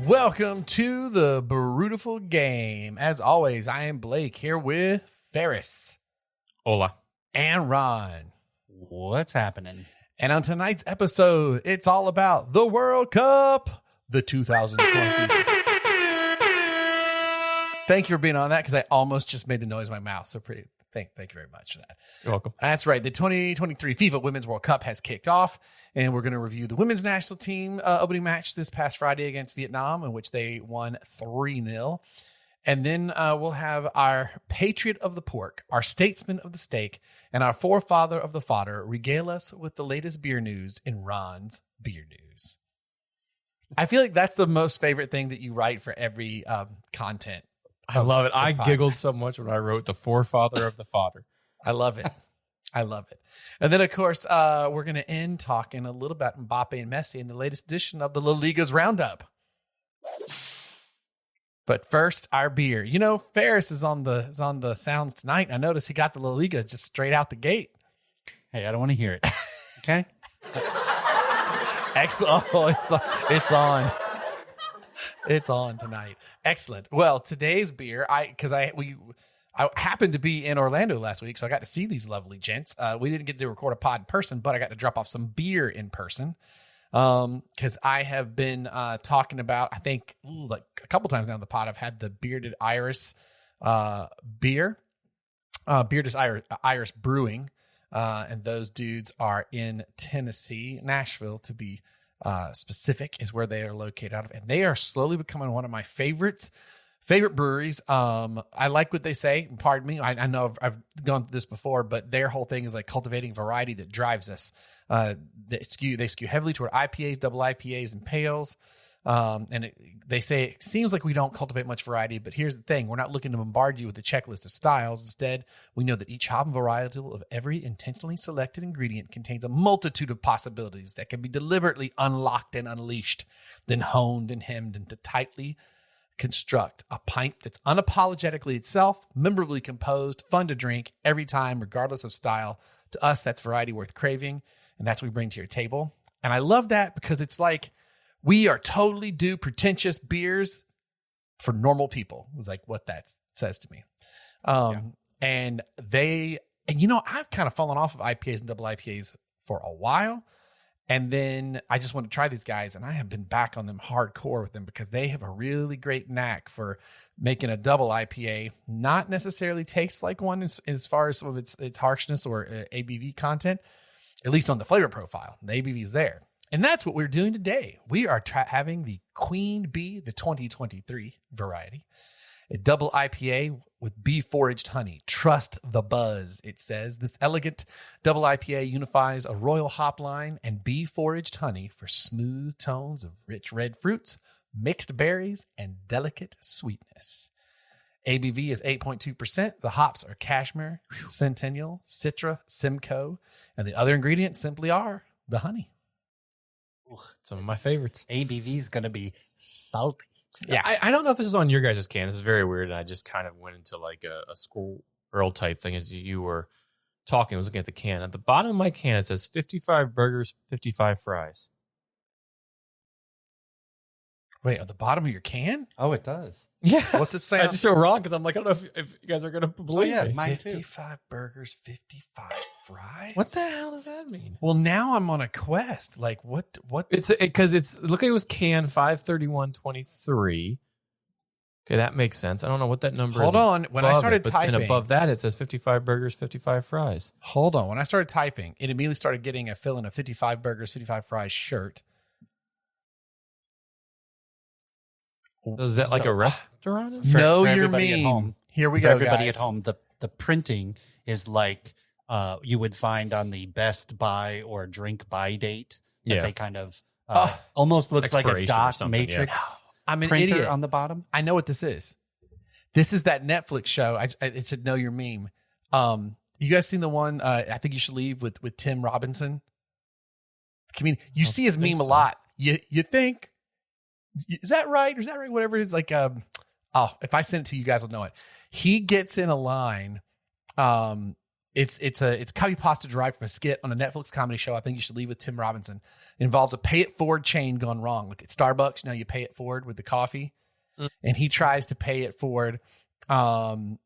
Welcome to the Brewtiful Game. As always, I am Blake here with Ferris. Hola. And Ron. What's happening? And on tonight's episode, it's all about the World Cup, the 2020. Thank you for being on that because I almost just made the noise in my mouth. So thank you very much for that. You're welcome. That's right. The 2023 FIFA Women's World Cup has kicked off, and we're going to review the women's national team opening match this past Friday against Vietnam, in which they won 3-0. And then we'll have our patriot of the pork, our statesman of the steak, and our forefather of the fodder regale us with the latest beer news in Ron's Beer News. I feel like that's the most favorite thing that you write for every content. I love it. I giggled so much when I wrote the forefather of the fodder. I love it. I love it. And then, of course, we're going to end talking a little about Mbappe and Messi in the latest edition of the La Liga's Roundup. But first, our beer. You know, Ferris is on the sounds tonight. I noticed he got the La Liga just straight out the gate. Hey, I don't want to hear it. Okay. Excellent. Oh, it's on. It's on tonight. Excellent. Well, today's beer, I happened to be in Orlando last week, so I got to see these lovely gents. We didn't get to record a pod in person, but I got to drop off some beer in person. Because I have been talking about, I think, like a couple times now on the pod, I've had the Bearded Iris beer, Bearded Iris Brewing, and those dudes are in Tennessee, Nashville to be specific, is where they are located out of, and they are slowly becoming one of my favorite breweries. I like what they say. Pardon me. I know I've gone through this before, but their whole thing is like cultivating variety that drives us. They skew heavily toward IPAs, double IPAs, and pales. They say it seems like we don't cultivate much variety, but here's the thing. We're not looking to bombard you with a checklist of styles. Instead, we know that each hop and varietal of every intentionally selected ingredient contains a multitude of possibilities that can be deliberately unlocked and unleashed, then honed and hemmed into tightly construct a pint that's unapologetically itself, memorably composed, fun to drink every time, regardless of style. To us, that's variety worth craving, and that's what we bring to your table. And I love that because it's like we are totally do pretentious beers for normal people. It's like what that says to me. And you know, I've kind of fallen off of IPAs and double IPAs for a while. And then I just want to try these guys, and I have been back on them hardcore with them because they have a really great knack for making a double IPA not necessarily taste like one as far as some of its harshness or ABV content, at least on the flavor profile. The ABV is there. And that's what we're doing today. We are having the Queen Bee, the 2023 variety, a double IPA with bee foraged honey. Trust the buzz, it says. This elegant double IPA unifies a royal hop line and bee foraged honey for smooth tones of rich red fruits, mixed berries, and delicate sweetness. ABV is 8.2%. The hops are Cashmere, Centennial, Citra, Simcoe, and the other ingredients simply are the honey. Some of my favorites. ABV is going to be salty. Yeah, I don't know if this is on your guys' can. This is very weird, and I just kind of went into like a squirrel type thing as you were talking. I was looking at the can. At the bottom of my can, it says 55 burgers, 55 fries. Wait, at the bottom of your can? Oh, it does. Yeah. What's it say? I just feel wrong because I'm like, I don't know if you guys are going to believe me. Mine too. 55 burgers, 55 fries? What the hell does that mean? Well, now I'm on a quest. Like, what? It's because look, it was can 531.23. Okay, that makes sense. I don't know what that number is. Hold on. When I started typing. And above that, it says 55 burgers, 55 fries. Hold on. When I started typing, it immediately started getting a fill in a 55 burgers, 55 fries shirt. Is that like a restaurant? No, for you're everybody mean. at home. Here we For go, everybody guys. at home, the printing is like you would find on the Best Buy or Drink Buy date. That they kind of almost looks like a doc matrix. Yeah. I'm an printer idiot on the bottom. I know what this is. This is that Netflix show. It said Know Your Meme. You guys seen the one? I think you should leave with Tim Robinson. I mean, you see his meme a lot. You think, is that right? Or is that right? Whatever it is, like if I send it to you, guys will know it. He gets in a line, It's copy pasta derived from a skit on a Netflix comedy show. I think you should leave with Tim Robinson. It involves a pay it forward chain gone wrong. Like at Starbucks, you pay it forward with the coffee, and he tries to pay it forward. And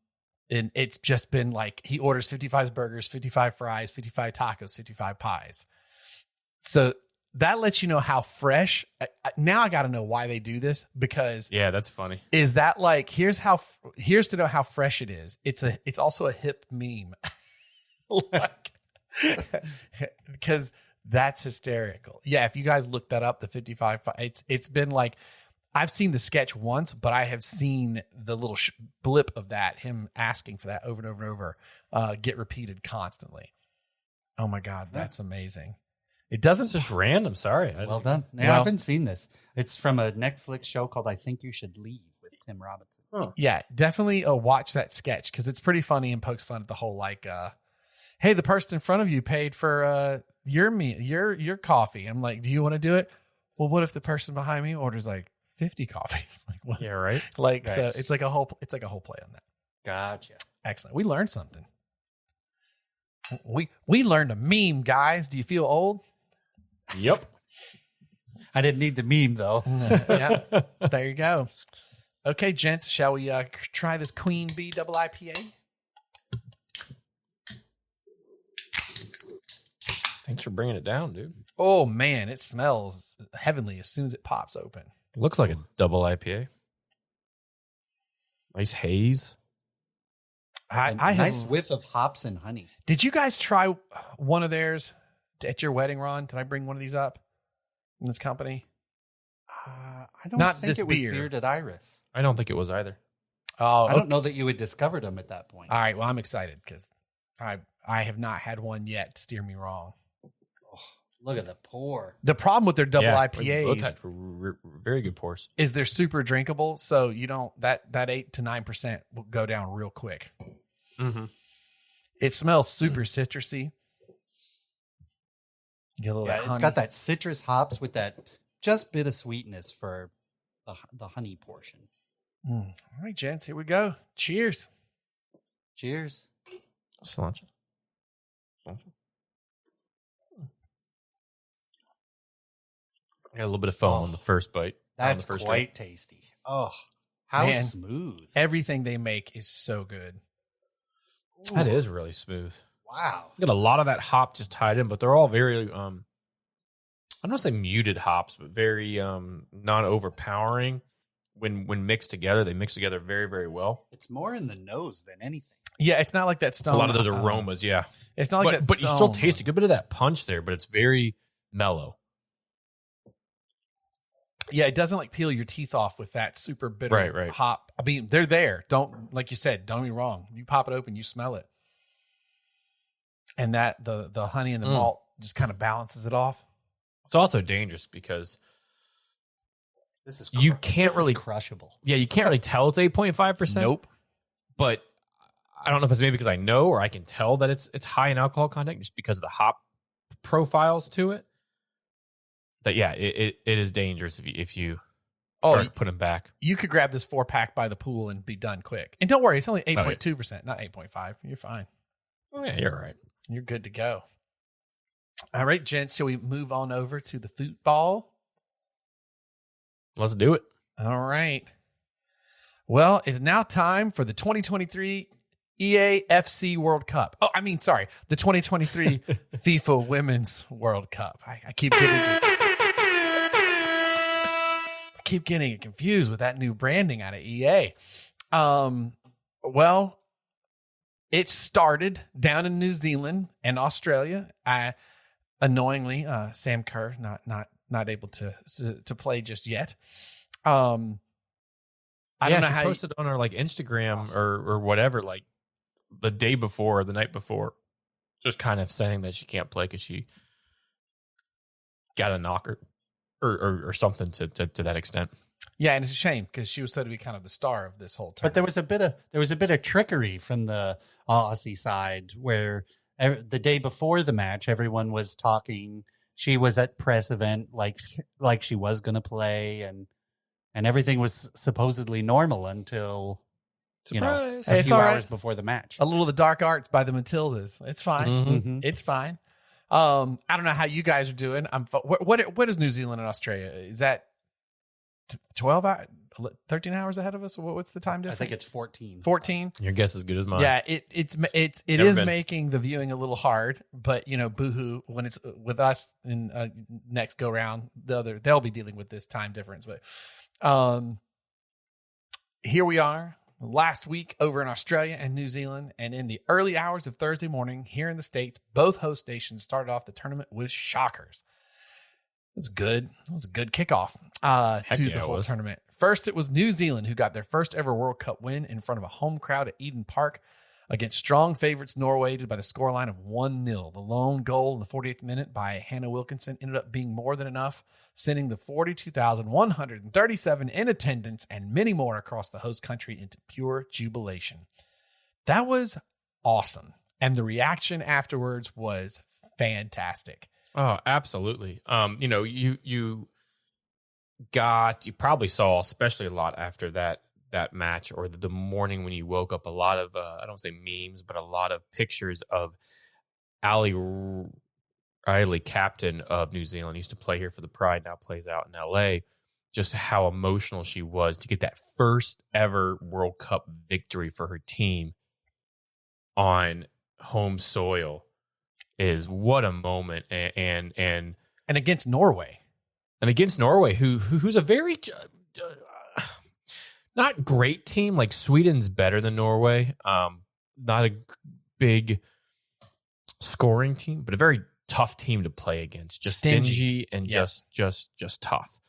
it's just been like he orders 55 burgers, 55 fries, 55 tacos, 55 pies. So that lets you know how fresh. Now I got to know why they do this, because that's funny. Is that like here's to know how fresh it is. It's also a hip meme. Like, because that's hysterical. Yeah, if you guys look that up, the 55, it's been like, I've seen the sketch once, but I have seen the little blip of that, him asking for that over and over and over, get repeated constantly. Oh my God, that's amazing. It doesn't. It's just random. Sorry. Well done. I haven't seen this. It's from a Netflix show called I Think You Should Leave with Tim Robinson. Oh. Yeah, definitely watch that sketch because it's pretty funny and pokes fun at the whole like, hey, the person in front of you paid for your coffee. I'm like, do you want to do it? Well, what if the person behind me orders like 50 coffees? Like, what? Yeah, right. Like, right. So it's like a whole play on that. Gotcha. Excellent. We learned something. We learned a meme, guys. Do you feel old? Yep. I didn't need the meme though. Yeah. There you go. Okay, gents, shall we try this Queen Bee double IPA? Thanks for bringing it down, dude. Oh man, it smells heavenly as soon as it pops open. Looks like a double IPA. Nice haze. I nice whiff of hops and honey. Did you guys try one of theirs at your wedding, Ron? Did I bring one of these up in this company? I don't Not think this it was beer. Bearded Iris. I don't think it was either. Oh, I don't know that you had discovered them at that point. All right, well, I'm excited because I have not had one yet. Steer me wrong. Oh, look at the pour. The problem with their double Both IPAs had very good pours. is they're super drinkable, so you don't that 8 to 9% will go down real quick. Mm-hmm. It smells super citrusy. Get a little Yeah, it's honey. got that citrus hops with that just bit of sweetness for the honey portion. All right, gents, here we go. Cheers. Cheers. Cilantro. I got a little bit of foam on the first bite. That's the first quite drink. tasty. Oh, how Man. smooth. Everything they make is so good. That is really smooth. Wow. Got a lot of that hop just tied in, but they're all very I don't want to say muted hops, but very non overpowering. When mixed together, they mix together very, very well. It's more in the nose than anything. Yeah, it's not like that Stone. A lot of those aromas, yeah. It's not like that. But you still taste a good bit of that punch there, but it's very mellow. Yeah, it doesn't like peel your teeth off with that super bitter Right. hop. I mean, they're there. Don't, like you said, don't be wrong. You pop it open, you smell it. And that the honey and the malt just kind of balances it off. It's also dangerous because This is you can't this really is crushable. Yeah, you can't really tell it's 8.5%. Nope. But I don't know if it's maybe because I know or I can tell that it's high in alcohol content just because of the hop profiles to it. But yeah, it is dangerous if you start putting back. You could grab this 4-pack by the pool and be done quick. And don't worry, it's only 8.2%, not 8.5. You're fine. Oh yeah, you're right. You're good to go. All right, gents, shall we move on over to the football? Let's do it. All right. Well, it's now time for the 2023 EAFC World Cup. Oh, I mean, sorry, the 2023 FIFA Women's World Cup. I keep getting it confused with that new branding out of EA. Well, it started down in New Zealand and Australia. Annoyingly, Sam Kerr not able to play just yet. I don't know how she posted on her like Instagram or whatever, like the day before or the night before, just kind of saying that she can't play because she got a knocker or something to that extent. Yeah, and it's a shame because she was said to be kind of the star of this whole tournament. But there was a bit of trickery from the Aussie side where the day before the match, everyone was talking. She was at press event like she was going to play, and everything was supposedly normal until Surprise. A It's few all right. hours before the match. A little of the dark arts by the Matildas. It's fine. Mhm. It's fine. I don't know how you guys are doing. What is New Zealand and Australia? Is that 12 hours, 13 hours ahead of us? What's the time difference? I think it's 14. 14. Your guess is good as mine. Yeah, it Never is been. making the viewing a little hard, but boohoo when it's with us in next go round. They'll be dealing with this time difference, but here we are. Last week over in Australia and New Zealand, and in the early hours of Thursday morning here in the States, both host stations started off the tournament with shockers. It was good. It was a good kickoff to the whole tournament. First, it was New Zealand who got their first ever World Cup win in front of a home crowd at Eden Park against strong favorites Norway by the scoreline of 1-0. The lone goal in the 48th minute by Hannah Wilkinson ended up being more than enough, sending the 42,137 in attendance and many more across the host country into pure jubilation. That was awesome. And the reaction afterwards was fantastic. Oh, absolutely. You probably saw, especially a lot after that match or the morning when you woke up, a lot of, I don't say memes, but a lot of pictures of Ali Riley, captain of New Zealand, used to play here for the Pride, now plays out in LA. Just how emotional she was to get that first ever World Cup victory for her team on home soil is what a moment. And against Norway. And against Norway, who's a very not great team. Like Sweden's better than Norway. Not a big scoring team, but a very tough team to play against. Just stingy and just tough.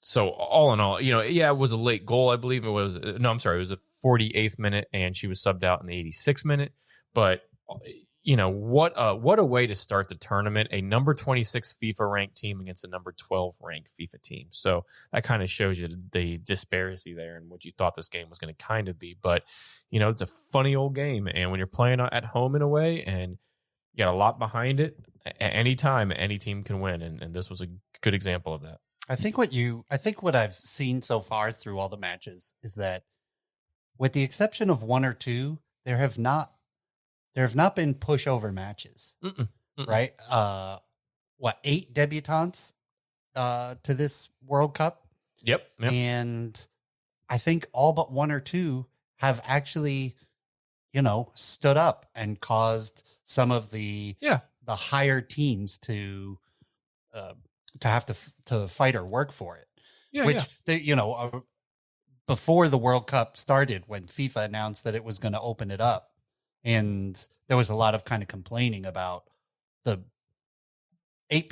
So all in all, it was a late goal. I believe it was. No, I'm sorry. It was a 48th minute, and she was subbed out in the 86th minute. But what a way to start the tournament. A number 26 FIFA ranked team against a number 12 ranked FIFA team. So that kind of shows you the disparity there and what you thought this game was going to kind of be. But, it's a funny old game. And when you're playing at home in a way and you got a lot behind it, at any time, any team can win. And this was a good example of that. I think what I've seen so far through all the matches is that with the exception of one or two, there have not been pushover matches, right? 8 debutantes to this World Cup? Yep. And I think all but one or two have actually, stood up and caused some of the higher teams to have to fight or work for it. Before the World Cup started, when FIFA announced that it was going to open it up, and there was a lot of kind of complaining about the 8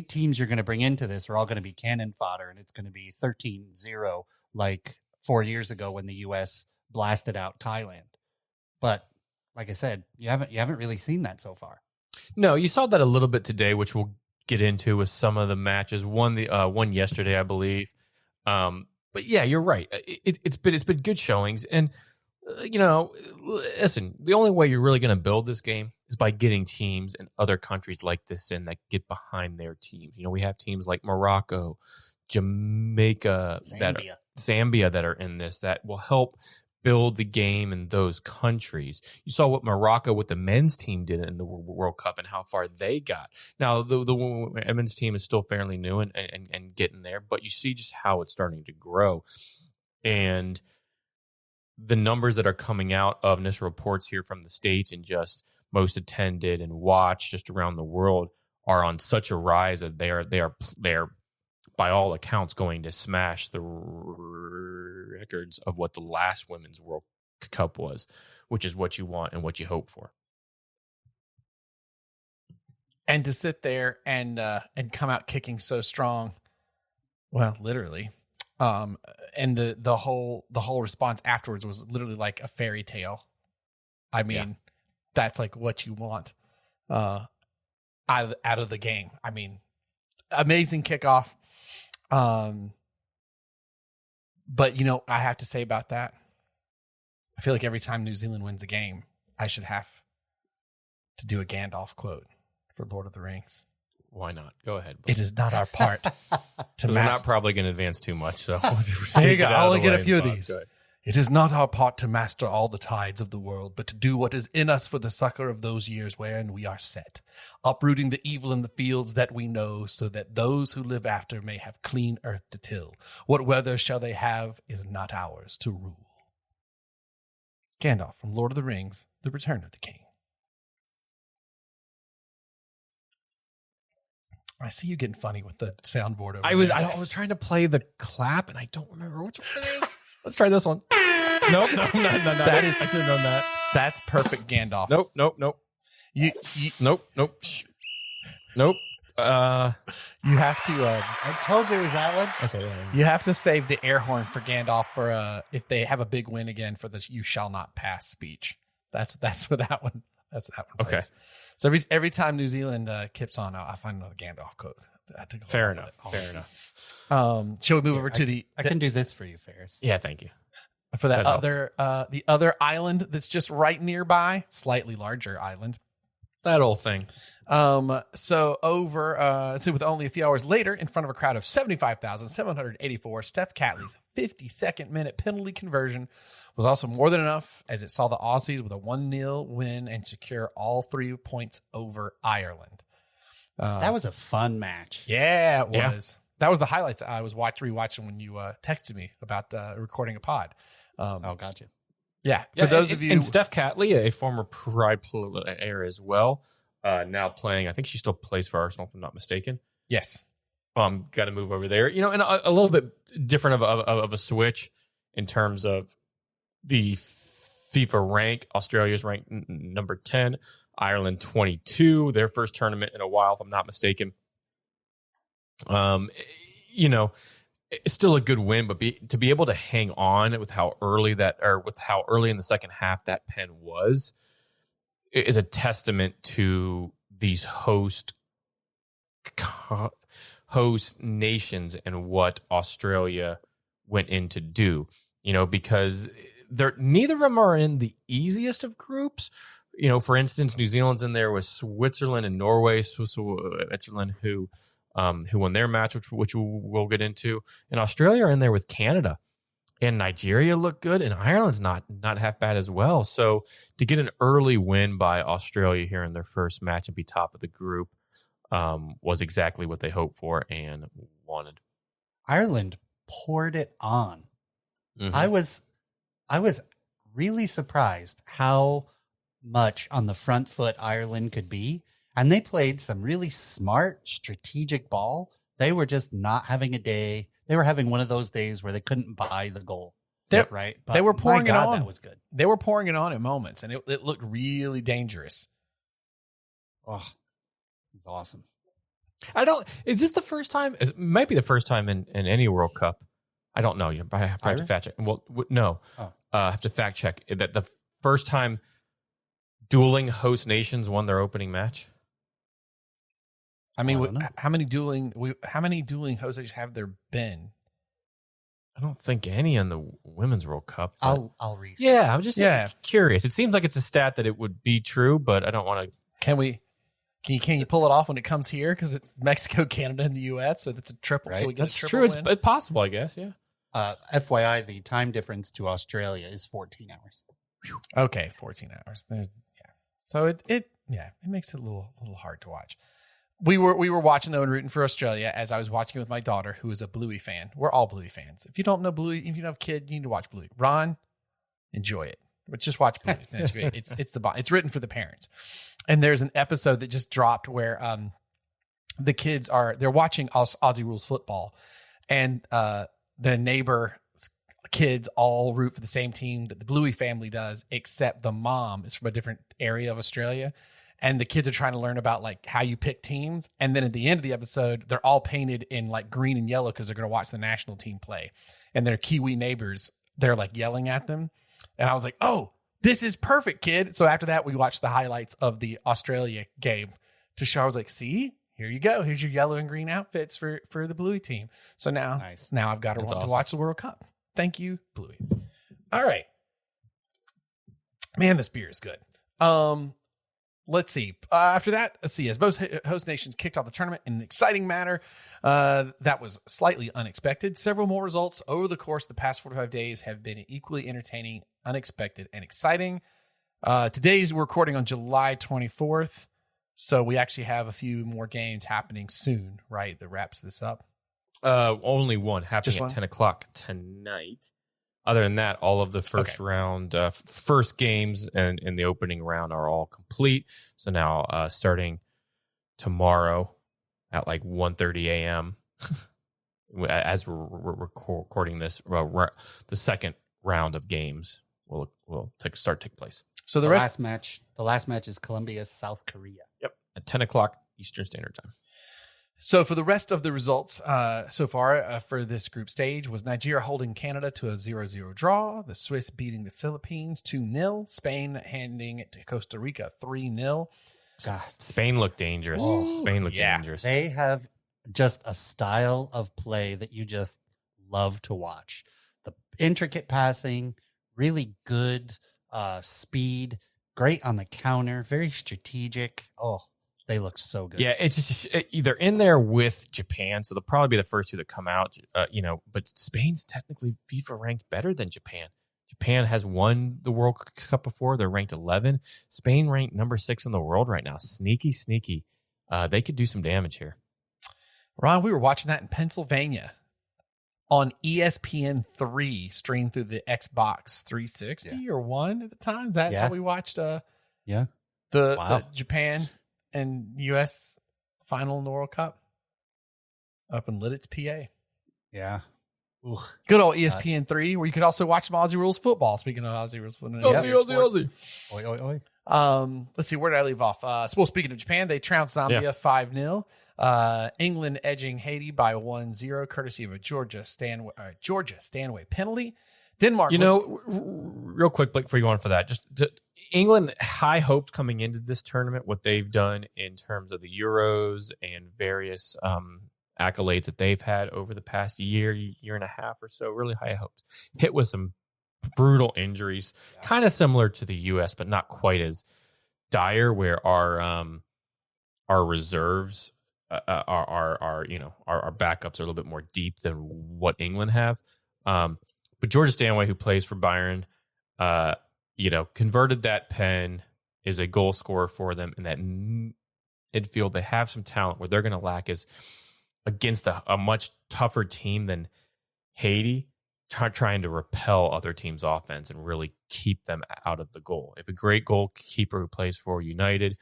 teams you're going to bring into this are all going to be cannon fodder, and it's going to be 13-0 like 4 years ago when the U.S. blasted out Thailand. But like I said, you haven't really seen that so far. No, you saw that a little bit today, which we'll get into with some of the matches. One yesterday, I believe. But yeah, you're right. It's been good showings, and listen, the only way you're really going to build this game is by getting teams in other countries like this in that get behind their teams. We have teams like Morocco, Jamaica, Zambia that are in this that will help build the game in those countries. You saw what Morocco with the men's team did in the World Cup and how far they got. Now, the women's team is still fairly new and getting there, but you see just how it's starting to grow. And the numbers that are coming out of initial reports here from the States and just most attended and watched just around the world are on such a rise that they are by all accounts going to smash the records of what the last Women's World Cup was, which is what you want and what you hope for. And to sit there and come out kicking so strong, well, literally. And the whole response afterwards was literally like a fairy tale. I mean, that's like what you want out of the game. I mean, amazing kickoff. But I have to say about that, I feel like every time New Zealand wins a game, I should have to do a Gandalf quote for Lord of the Rings. Why not? Go ahead. It is not our part to We're not probably going to advance too much, so there you go. I'll only get a few of these. It is not our part to master all the tides of the world, but to do what is in us for the succor of those years wherein we are set, uprooting the evil in the fields that we know, so that those who live after may have clean earth to till. What weather shall they have is not ours to rule. Gandalf from Lord of the Rings, The Return of the King. I see you getting funny with the soundboard over I was trying to play the clap, and I don't remember which one it is. Let's try this one. Nope, no. That is, I should have known that. That's perfect, Gandalf. Nope. You Nope. Nope. You have to. I told you it was that one. Okay. You have to save the air horn for Gandalf for if they have a big win again for this "You shall not pass" speech. That's for that one. That's that one. Okay. Plays. So every time New Zealand kips on, I find another Gandalf quote. Fair enough. Shall we move over to the? I can do this for you, Ferris. Yeah, thank you. For that That other the other island that's just right nearby, slightly larger island. That old thing. So with only a few hours later, in front of a crowd of 75,784, Steph Catley's 52nd minute penalty conversion was also more than enough, as it saw the Aussies with a 1-0 win and secure all 3 points over Ireland. That was a fun match. Yeah, it Yeah. was. That was the highlights I was rewatching when you texted me about recording a pod. Gotcha. Yeah, for those of you, and Steph Catley, a former Pride player as well, now playing. I think she still plays for Arsenal, if I'm not mistaken. yes, Got to move over there. And a little bit different of a switch in terms of the FIFA rank. Australia's ranked number 10, Ireland 22. Their first tournament in a while, if I'm not mistaken. It's still a good win, but to be able to hang on with how early in the second half that pen was is a testament to these host nations and what Australia went in to do. Because neither of them are in the easiest of groups. For instance, New Zealand's in there with Switzerland and Norway. Switzerland, who won their match, which we'll get into. And Australia are in there with Canada. And Nigeria looked good, and Ireland's not half bad as well. So to get an early win by Australia here in their first match and be top of the group was exactly what they hoped for and wanted. Ireland poured it on. Mm-hmm. I was really surprised how much on the front foot Ireland could be. And they played some really smart, strategic ball. They were just not having a day. They were having one of those days where they couldn't buy the goal. Right? But they were pouring it on. That was good. They were pouring it on at moments, and it looked really dangerous. Oh, it was awesome. Is this the first time? It might be the first time in any World Cup. I don't know. I have to fact check. Well, no. I have to fact check that the first time dueling host nations won their opening match. I mean, how many dueling hosts have there been? I don't think any in the Women's World Cup. I'll research. Yeah, I'm just curious. It seems like it's a stat that it would be true, but I don't want to. Can you pull it off when it comes here? Because it's Mexico, Canada, and the U.S., so that's a triple. Right. Can we get That's a triple true. It's win? possible, I guess. Yeah. FYI, the time difference to Australia is 14 hours. Okay, 14 hours. So it makes it a little hard to watch. We were watching though and rooting for Australia as I was watching it with my daughter, who is a Bluey fan. We're all Bluey fans. If you don't know Bluey, if you don't have a kid, you need to watch Bluey. Ron, enjoy it, but just watch Bluey. It's great. It's written for the parents. And there's an episode that just dropped where the kids they're watching Aussie Rules football, and the neighbor kids all root for the same team that the Bluey family does, except the mom is from a different area of Australia. And the kids are trying to learn about like how you pick teams. And then at the end of the episode, they're all painted in like green and yellow because they're going to watch the national team play. And their Kiwi neighbors, they're like yelling at them. And I was like, oh, this is perfect, kid. So after that, we watched the highlights of the Australia game to show. I was like, see, here you go. Here's your yellow and green outfits for the Bluey team. So now I've got to watch the World Cup. Thank you, Bluey. All right. Man, this beer is good. let's see. After that, let's see. As both host nations kicked off the tournament in an exciting manner, that was slightly unexpected. Several more results over the course of the past 45 days have been equally entertaining, unexpected, and exciting. Today's we're recording on July 24th, so we actually have a few more games happening soon, right? That wraps this up. Only one happening Just one? at 10 o'clock tonight. Other than that, all of the first round, first games and in the opening round are all complete. So now starting tomorrow at like 1:30 a.m., as we're recording this, the second round of games will take place. So the last match is Colombia, South Korea. Yep, at 10 o'clock Eastern Standard Time. So for the rest of the results so far for this group stage was Nigeria holding Canada to a 0-0 draw, the Swiss beating the Philippines 2-0, Spain handing it to Costa Rica 3-0. God, Spain looked dangerous. Spain looked dangerous. They have just a style of play that you just love to watch. The intricate passing, really good speed, great on the counter, very strategic. Oh, they look so good. Yeah, it's just they're in there with Japan, so they'll probably be the first two that come out. But Spain's technically FIFA ranked better than Japan. Japan has won the World Cup before. They're ranked 11. Spain ranked number 6 in the world right now. Sneaky. They could do some damage here. Ron, we were watching that in Pennsylvania on ESPN3, streamed through the Xbox 360 or 1 at the time. Is that how we watched the Japan and U.S. final in the World Cup up in Lidditz, PA. Yeah. Ooh, good old ESPN3, where you could also watch some Aussie Rules football. Speaking of Aussie Rules football. Aussie. Oi. Let's see, where did I leave off? Speaking of Japan, they trounced Zambia 5-0. England edging Haiti by 1-0, courtesy of a Georgia Stanway penalty. Denmark. Real quick, Blake, before you go on for that, England, high hopes coming into this tournament, what they've done in terms of the Euros and various accolades that they've had over the past year and a half or so, really high hopes. Hit with some brutal injuries, kind of similar to the U.S., but not quite as dire, where our reserves our backups are a little bit more deep than what England have. But Georgia Stanway, who plays for Bayern, converted that pen, is a goal scorer for them in that midfield. They have some talent. Where they're going to lack is against a much tougher team than Haiti, trying to repel other teams' offense and really keep them out of the goal. If a great goalkeeper who plays for United,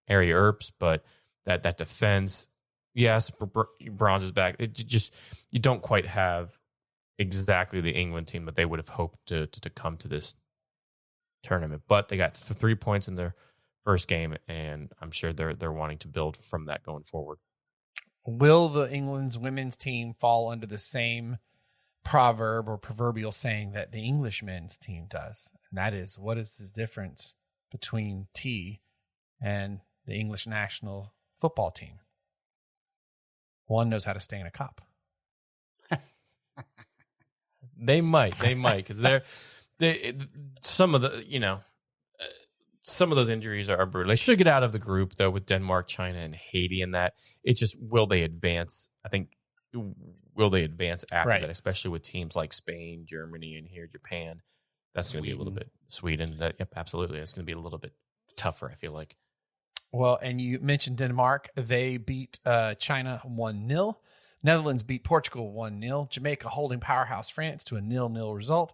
Ari Earps, but that defense, yes, Bronze is back. It just, you don't quite have exactly the England team that they would have hoped to come to this tournament. But they got 3 points in their first game, and I'm sure they're wanting to build from that going forward. Will the England's women's team fall under the same proverb or proverbial saying that the English men's team does? And that is, what is the difference between T and the English national football team? One knows how to stay in a cup. They might, because some of those injuries are brutal. They should get out of the group though, with Denmark, China, and Haiti. And that it's just, will they advance? I think, will they advance after that? Especially with teams like Spain, Germany, and here Japan. That's going to be a little bit Sweden. Absolutely, it's going to be a little bit tougher, I feel like. Well, and you mentioned Denmark. They beat China 1-0. Netherlands beat Portugal 1-0. Jamaica holding powerhouse France to a 0-0 result.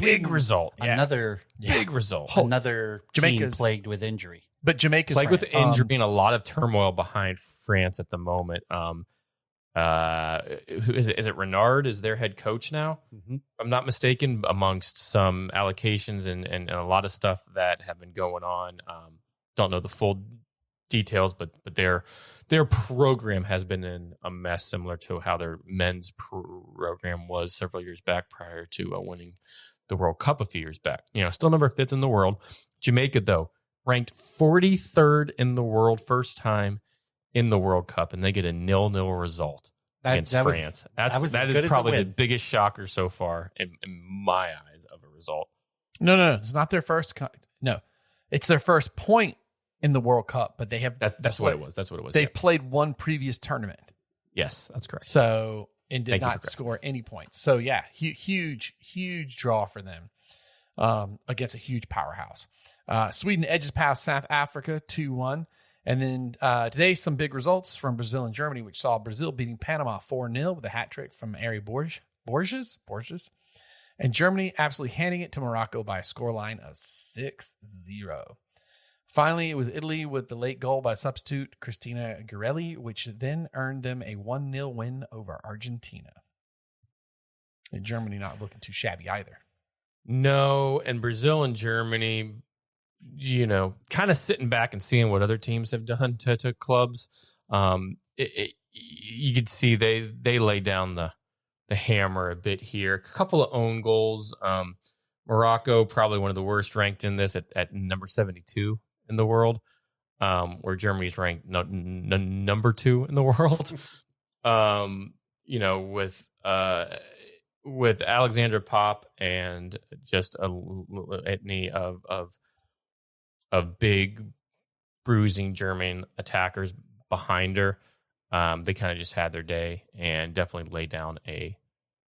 Big result. Another big result. Another team plagued with injury. But Jamaica's plagued with injury and a lot of turmoil behind France at the moment. Who is it? Is it Renard is their head coach now? Mm-hmm. If I'm not mistaken, amongst some allocations and a lot of stuff that have been going on. Don't know the full details, but their program has been in a mess, similar to how their men's program was several years back prior to winning the World Cup a few years back. Still number 5th in the world. Jamaica, though, ranked 43rd in the world, first time in the World Cup, and they get a 0-0 result against France. That is probably the biggest shocker so far in my eyes of a result. No. It's not their first. No. It's their first point in the World Cup, but they have That's what it was. That's what it was. They've played one previous tournament. Yes, that's correct. So, and did not score any points. So, yeah, huge draw for them against a huge powerhouse. Sweden edges past South Africa 2-1. And then today, some big results from Brazil and Germany, which saw Brazil beating Panama 4-0 with a hat trick from Ari Borges. And Germany absolutely handing it to Morocco by a scoreline of 6-0. Finally, it was Italy with the late goal by substitute Cristina Guarelli, which then earned them a 1-0 win over Argentina. And Germany not looking too shabby either. No, and Brazil and Germany, kind of sitting back and seeing what other teams have done to clubs. You could see they lay down the hammer a bit here. A couple of own goals. Morocco, probably one of the worst ranked in this at number 72 in the world, where Germany's ranked number 2 in the world. With Alexandra Pop and just a litany of big bruising German attackers behind her. They kind of just had their day and definitely laid down a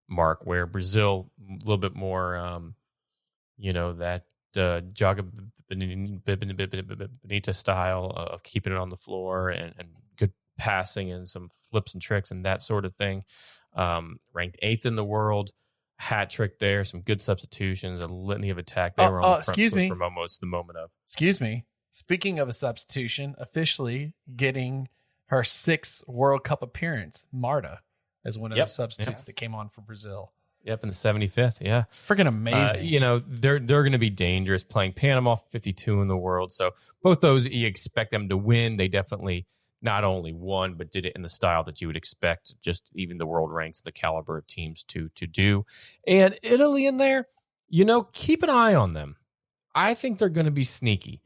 mark, where Brazil a little bit more, that Joga Bonita style of keeping it on the floor and good passing and some flips and tricks and that sort of thing. Ranked 8th in the world, hat trick there, some good substitutions, a litany of attack. They were on the front foot from almost the moment of. Excuse me. Speaking of a substitution, officially getting her 6th World Cup appearance, Marta, as one of the substitutes that came on for Brazil. Yep, in the 75th, yeah. Freaking amazing. They're going to be dangerous playing Panama, 52 in the world. So both those, you expect them to win. They definitely not only won, but did it in the style that you would expect just even the world ranks, the caliber of teams to do. And Italy in there, keep an eye on them. I think they're going to be sneaky.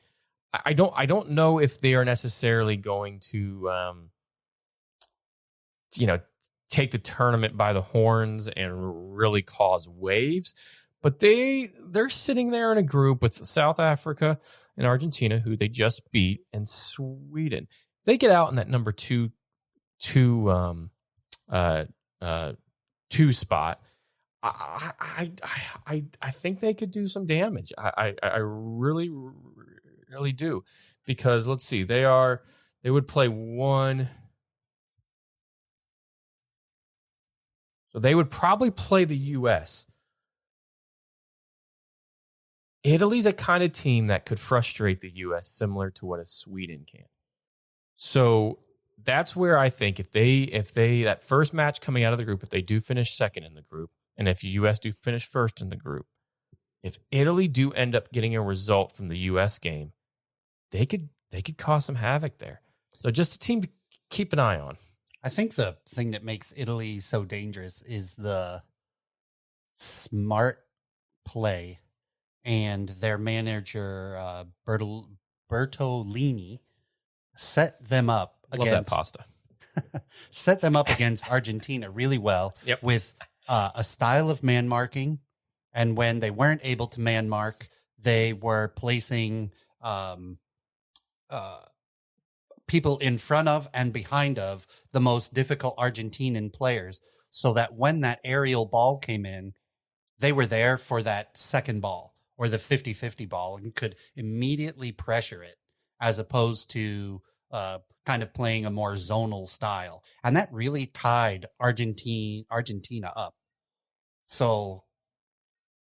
I don't know if they are necessarily going to, take the tournament by the horns and really cause waves, but they're sitting there in a group with South Africa and Argentina, who they just beat, and Sweden. They get out in that number two spot. I think they could do some damage. I really do, because let's see, they would play one. So they would probably play the U.S. Italy's a kind of team that could frustrate the U.S. similar to what a Sweden can. So that's where I think if they that first match coming out of the group, if they do finish second in the group, and if the U.S. do finish first in the group, if Italy do end up getting a result from the U.S. game, they could cause some havoc there. So just a team to keep an eye on. I think the thing that makes Italy so dangerous is the smart play, and their manager Bertolini set them up against that pasta. Set them up against Argentina really well with a style of man marking, and when they weren't able to man mark, they were placing people in front of and behind of the most difficult Argentinian players, so that when that aerial ball came in, they were there for that second ball or the 50-50 ball and could immediately pressure it, as opposed to kind of playing a more zonal style. And that really tied Argentina up. So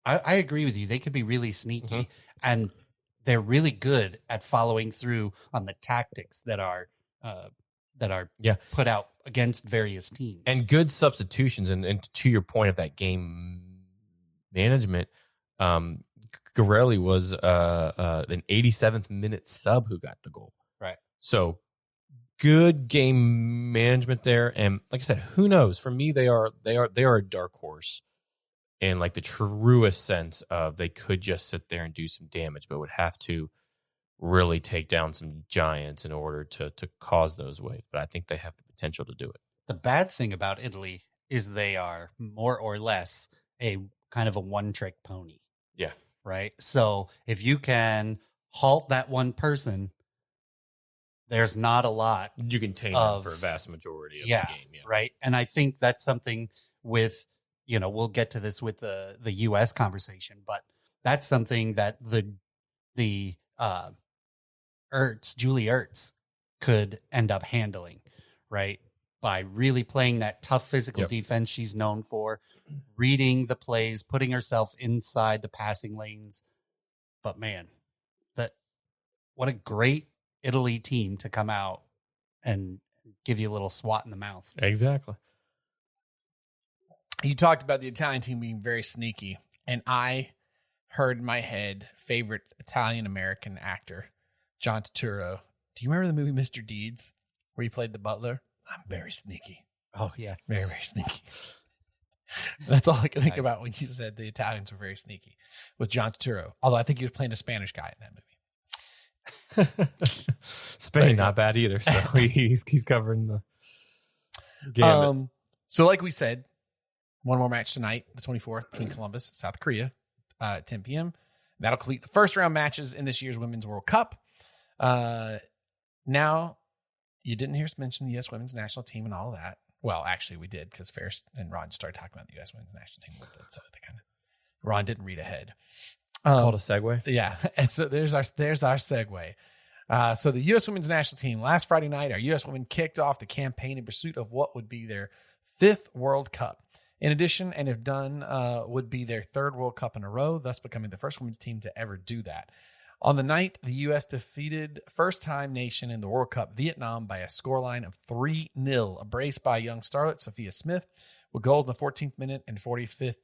I agree with you. They could be really sneaky. And they're really good at following through on the tactics that are put out against various teams. And good substitutions. And to your point of that game management, Guarelli was an 87th minute sub who got the goal. Right. So good game management there. And like I said, who knows? For me, they are a dark horse in like the truest sense of they could just sit there and do some damage, but would have to really take down some giants in order to cause those waves. But I think they have the potential to do it. The bad thing about Italy is they are more or less a kind of a one-trick pony. Yeah. Right? So if you can halt that one person, there's not a lot. You can tame them for a vast majority of the game. Yeah. Right. And I think that's something with, we'll get to this with the U.S. conversation, but that's something that Julie Ertz could end up handling, right? By really playing that tough physical defense she's known for, reading the plays, putting herself inside the passing lanes. But man, what a great Italy team to come out and give you a little swat in the mouth. Exactly. You talked about the Italian team being very sneaky, and I heard in my head favorite Italian-American actor, John Turturro. Do you remember the movie Mr. Deeds, where he played the butler? I'm very sneaky. Oh, yeah. Very, very sneaky. That's all I can think about when you said the Italians were very sneaky with John Turturro. Although I think he was playing a Spanish guy in that movie. Spain, not bad either. So he's covering the gamut. So like we said, one more match tonight, the 24th, between Columbus and South Korea at 10 p.m. That'll complete the first round matches in this year's Women's World Cup. Now, you didn't hear us mention the U.S. Women's National Team and all of that. Well, actually, we did because Ferris and Ron started talking about the U.S. Women's National Team a little bit. So Ron didn't read ahead. It's called a segue. Yeah. And so there's our segue. So the U.S. Women's National Team, last Friday night, our U.S. women kicked off the campaign in pursuit of what would be their 5th World Cup. In addition, and if done, would be their 3rd World Cup in a row, thus becoming the first women's team to ever do that. On the night, the U.S. defeated first-time nation in the World Cup, Vietnam, by a scoreline of 3-0, a brace by young starlet Sophia Smith, with goals in the 14th minute and 45th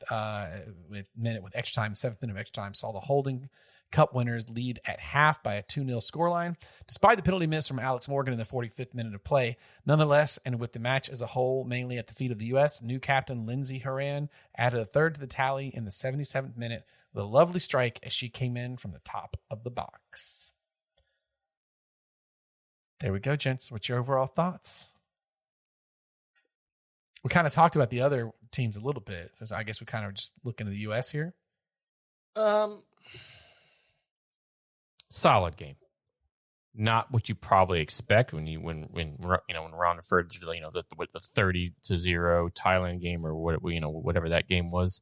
minute with extra time, 7th minute of extra time, saw the holding Cup winners lead at half by a 2-0 scoreline. Despite the penalty miss from Alex Morgan in the 45th minute of play, nonetheless, and with the match as a whole mainly at the feet of the U.S., new captain Lindsey Horan added a third to the tally in the 77th minute with a lovely strike as she came in from the top of the box. There we go, gents. What's your overall thoughts? We kind of talked about the other teams a little bit, so I guess we kind of just looking at the U.S. here. Solid game. Not what you probably expect when Ron referred to the 30-0 Thailand game or whatever that game was,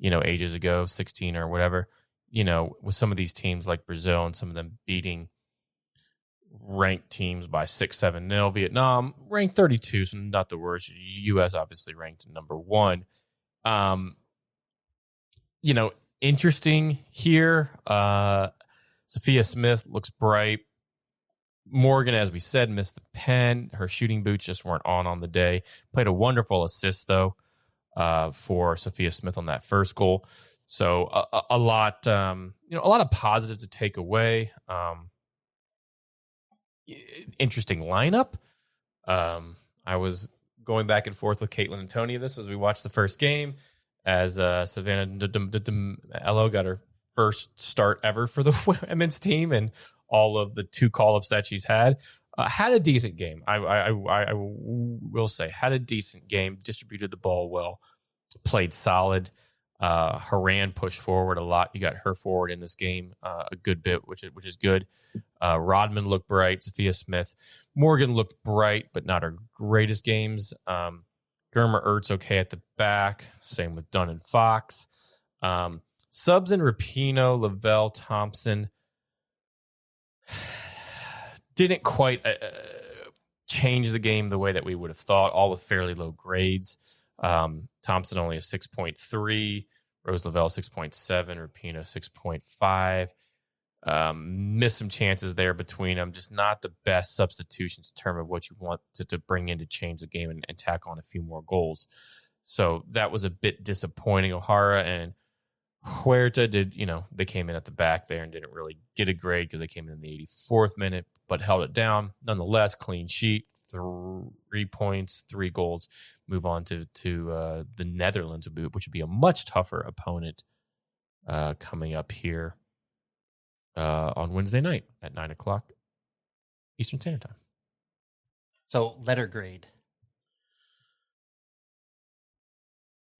ages ago, 16 or whatever. With some of these teams like Brazil and some of them beating ranked teams by 6-7-0. Vietnam ranked 32, so not the worst. U.S. obviously ranked number 1. Interesting here. Sophia Smith looks bright. Morgan, as we said, missed the pen. Her shooting boots just weren't on the day. Played a wonderful assist though for Sophia Smith on that first goal. So a lot of positives to take away. Interesting lineup. I was going back and forth with Caitlin and Tony this as we watched the first game, as Savannah Ello got her first start ever for the women's team, and all of the 2 call-ups that she's had a decent game. I will say had a decent game, distributed the ball well, played solid. Haran pushed forward a lot. You got her forward in this game a good bit, which is good. Rodman looked bright. Sophia Smith. Morgan looked bright, but not her greatest games. Germer Ertz okay at the back. Same with Dunn and Fox. Subs in Rapinoe, Lavelle, Thompson didn't quite change the game the way that we would have thought, all with fairly low grades. Thompson only a 6.3, Rose Lavelle 6.7, Rapinoe 6.5. Missed some chances there between them. Just not the best substitutions in terms of what you want to bring in to change the game and tack on a few more goals. So that was a bit disappointing. O'Hara and Huerta did, they came in at the back there and didn't really get a grade because they came in the 84th minute, but held it down. Nonetheless, clean sheet, 3 points, 3 goals. Move on to the Netherlands, which would be a much tougher opponent coming up here on Wednesday night at 9:00 Eastern Standard Time. So letter grade.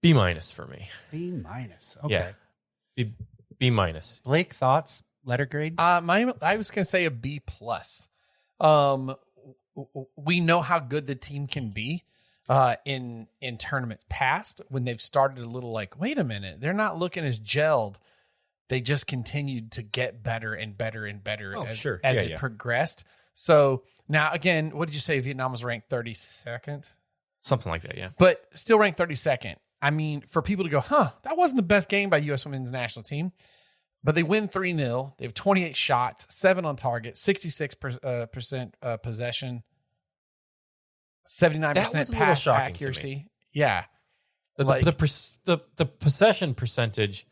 B- for me. B-. Okay. Yeah. B-. Blake, thoughts? letter grade? I was going to say a B plus. We know how good the team can be in tournaments past when they've started a little like, wait a minute, they're not looking as gelled. They just continued to get better and better and better as it progressed. So now, again, what did you say? Vietnam was ranked 32nd? Something like that, yeah. But still ranked 32nd. I mean, for people to go, that wasn't the best game by U.S. women's national team. But they win 3-0. They have 28 shots, 7 on target, 66% possession, 79% pass accuracy. Yeah. The possession percentage,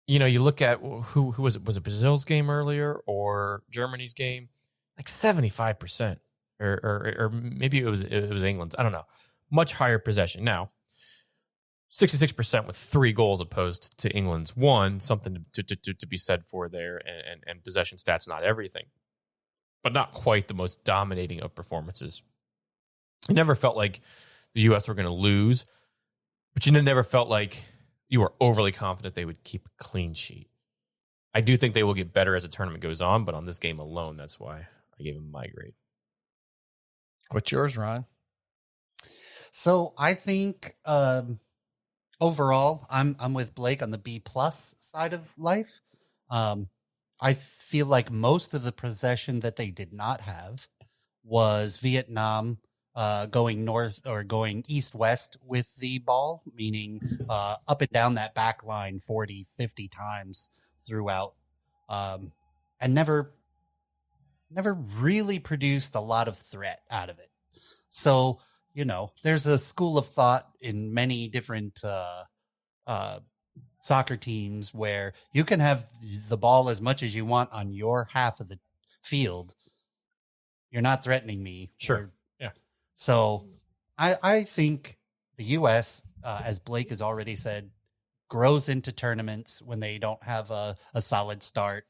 you know, you look at who was it? Was it Brazil's game earlier or Germany's game? Like 75%. Or maybe it was England's. I don't know. Much higher possession. Now, 66% with 3 goals opposed to England's 1, something to be said for there, and possession stats, not everything, but not quite the most dominating of performances. It never felt like the U.S. were going to lose, but you never felt like you were overly confident they would keep a clean sheet. I do think they will get better as the tournament goes on, but on this game alone, that's why I gave them my grade. What's yours, Ron? So I think overall, I'm with Blake on the B plus side of life. I feel like most of the possession that they did not have was Vietnam going north or going east-west with the ball, meaning up and down that back line 40, 50 times throughout, and never really produced a lot of threat out of it. So, you know, there's a school of thought in many different soccer teams where you can have the ball as much as you want on your half of the field. You're not threatening me. Sure. Yeah. So I think the U.S., as Blake has already said, grows into tournaments when they don't have a solid start.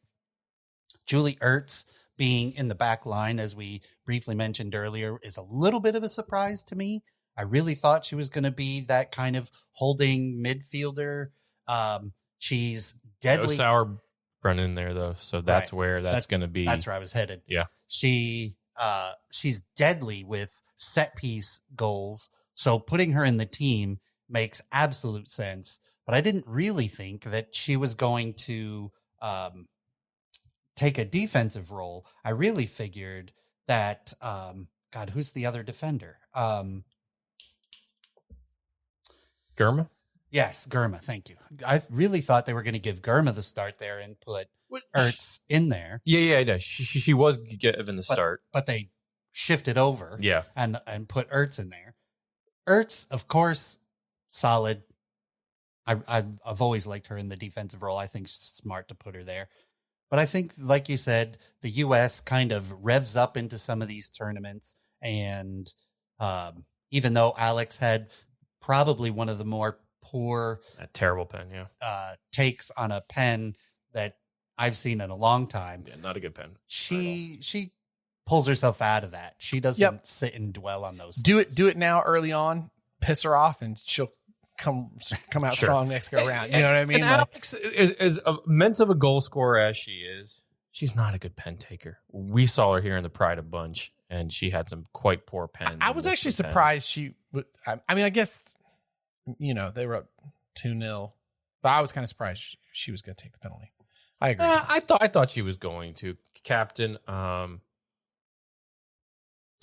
Julie Ertz being in the back line, as we briefly mentioned earlier, is a little bit of a surprise to me. I really thought she was going to be that kind of holding midfielder. She's deadly. No Sauer Brennan there, though, so that's Right. where that's going to be. That's where I was headed. Yeah. She's deadly with set piece goals. So putting her in the team makes absolute sense. But I didn't really think that she was going to take a defensive role. I really figured that, God, who's the other defender? Germa? Yes, Germa. Thank you. I really thought they were going to give Germa the start there and put Ertz in there. Yeah, I know. She was given the start. But they shifted over and put Ertz in there. Ertz, of course, solid. I've always liked her in the defensive role. I think it's smart to put her there. But I think, like you said, the U.S. kind of revs up into some of these tournaments. And even though Alex had probably one of the more poor... That terrible pen, takes on a pen that I've seen in a long time. Yeah, not a good pen. She pulls herself out of that. She doesn't sit and dwell on those things. Do it now early on, piss her off, and she'll come out strong next go around. You know what I mean? And Alex is immense of a goal scorer as she is. She's not a good pen taker. We saw her here in the Pride of Bunch, and she had some quite poor pens. I was actually surprised she would. I mean, I guess, you know, they were up 2-0, but I was kind of surprised she was going to take the penalty. I agree. I thought she was going to. Captain,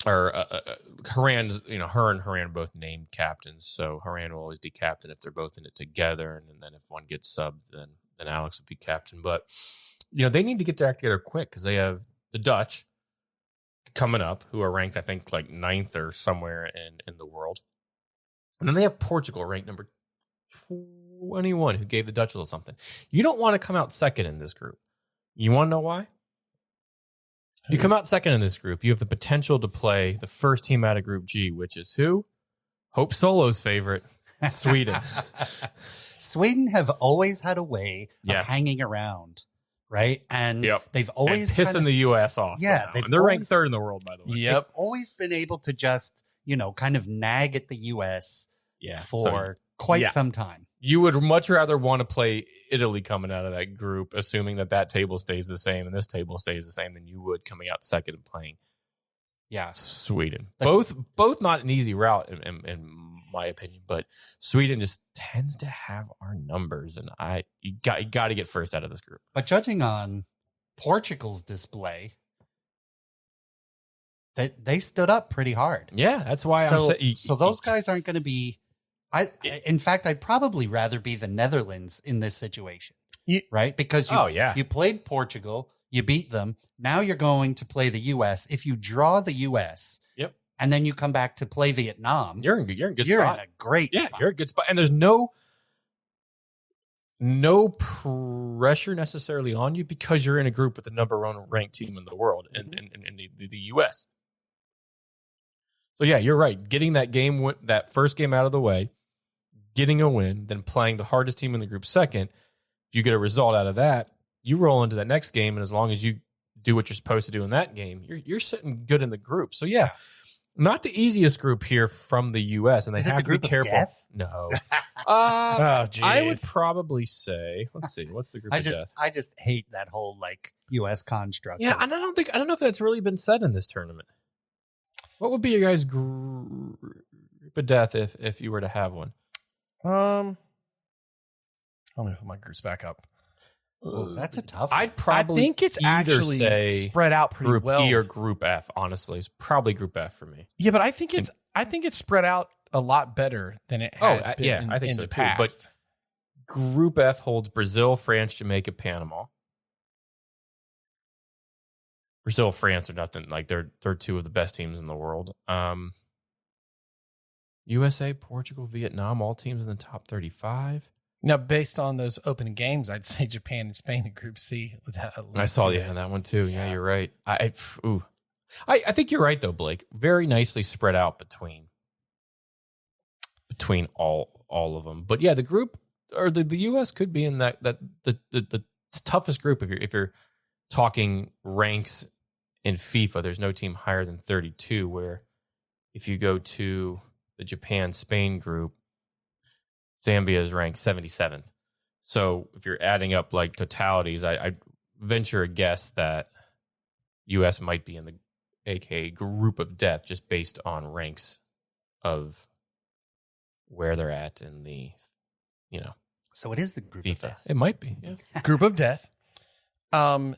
Haran's, you know, her and Haran both named captains, so Haran will always be captain if they're both in it together, and then if one gets subbed, then Alex would be captain. But, you know, they need to get their act together quick because they have the Dutch coming up, who are ranked, I think, like 9th or somewhere in the world. And then they have Portugal ranked number 21, who gave the Dutch a little something. You don't want to come out second in this group. You want to know why? You come out second in this group, you have the potential to play the first team out of Group G, which is who? Hope Solo's favorite, Sweden. Sweden have always had a way of hanging around, right? And they've always pissing the U.S. off. Yeah, they're ranked 3rd in the world, by the way. They've always been able to just, you know, kind of nag at the U.S. quite some time. You would much rather want to play Italy coming out of that group, assuming that table stays the same and this table stays the same, than you would coming out second and playing Sweden. Both not an easy route in my opinion, but Sweden just tends to have our numbers, and you got to get first out of this group. But judging on Portugal's display, they stood up pretty hard. Yeah, that's why so those guys aren't going to be. In fact, I'd probably rather be the Netherlands in this situation, right? Because you played Portugal, you beat them. Now you're going to play the U.S. If you draw the U.S., and then you come back to play Vietnam, you're in good spot. You're in a great spot. You're in a good spot, and there's no pressure necessarily on you because you're in a group with the number one ranked team in the world, in the U.S. So yeah, you're right. Getting that first game out of the way, getting a win, then playing the hardest team in the group second. If you get a result out of that, you roll into that next game, and as long as you do what you're supposed to do in that game, you're sitting good in the group. So yeah, not the easiest group here from the U.S., and they have to be careful. No, I would probably say. Let's see, what's the group of death? I just hate that whole U.S. construct. Yeah, and I don't know if that's really been said in this tournament. What would be your guys' group of death if you were to have one? Let me put my groups back up. That's a tough one. I think it's actually spread out pretty group well. E or Group F. Honestly, it's probably Group F for me. Yeah, but I think it's spread out a lot better than it has been. I think in so the too. past. But Group F holds Brazil, France, Jamaica, Panama. Brazil, France are nothing. They're two of the best teams in the world. USA, Portugal, Vietnam, all teams in the top 35. Now, based on those opening games, I'd say Japan and Spain in Group C. I saw that one too. Yeah, you're right. I think you're right though, Blake. Very nicely spread out between all of them. But yeah, the group or the US could be in the toughest group if you're talking ranks in FIFA. There's no team higher than 32. Where if you go to the Japan-Spain group, Zambia is ranked 77th. So if you're adding up totalities, I venture a guess that U.S. might be in the AKA group of death just based on ranks of where they're at in the, So it is the group FIFA. of death. It might be. Yeah. Group of death. I don't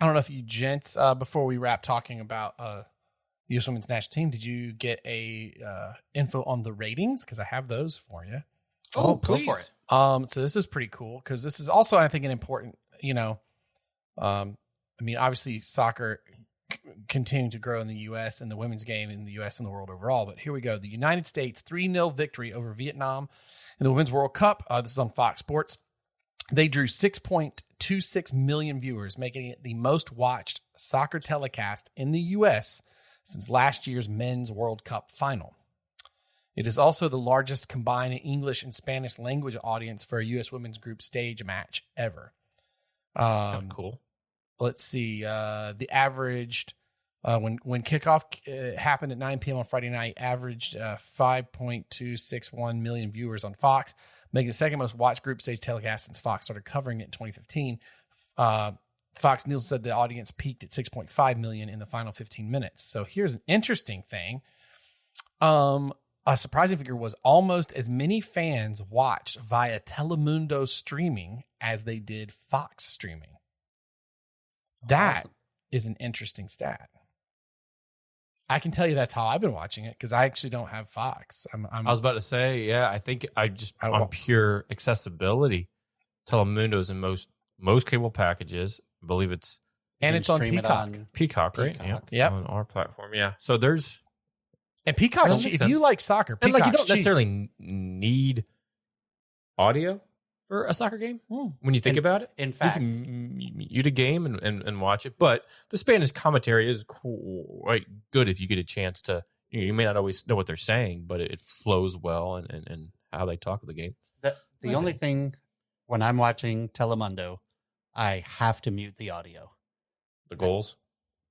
know if you gents, before we wrap talking about U.S. Women's National Team, did you get a info on the ratings? Because I have those for you. Oh, please. Go for it. So this is pretty cool because this is also, I think, an important, obviously soccer continuing to grow in the U.S. and the women's game in the U.S. and the world overall. But here we go. The United States 3-0 victory over Vietnam in the Women's World Cup. This is on Fox Sports. They drew 6.26 million viewers, making it the most watched soccer telecast in the U.S. since last year's Men's World Cup final. It is also the largest combined English and Spanish language audience for a U.S. women's group stage match ever. Cool. Let's see. The averaged, when kickoff happened at 9 p.m. on Friday night, averaged 5.261 million viewers on Fox, making the second most watched group stage telecast since Fox started covering it in 2015. Fox News said the audience peaked at 6.5 million in the final 15 minutes. So here's an interesting thing. A surprising figure was almost as many fans watched via Telemundo streaming as they did Fox streaming. That is an interesting stat. I can tell you that's how I've been watching it because I actually don't have Fox. I was about to say, yeah, I think on pure accessibility, Telemundo's in most cable packages. I believe it's on Peacock. Peacock, right? Peacock. Yeah, on our platform. Yeah, so there's. And Peacock's cheap. If you like soccer, Peacock's and you don't cheap. necessarily need audio for a soccer game when you think about it. In fact, you can mute a game and watch it. But the Spanish commentary is quite good if you get a chance to. You may not always know what they're saying, but it flows well and how they talk of the game. The only thing when I'm watching Telemundo, I have to mute the audio. The goals?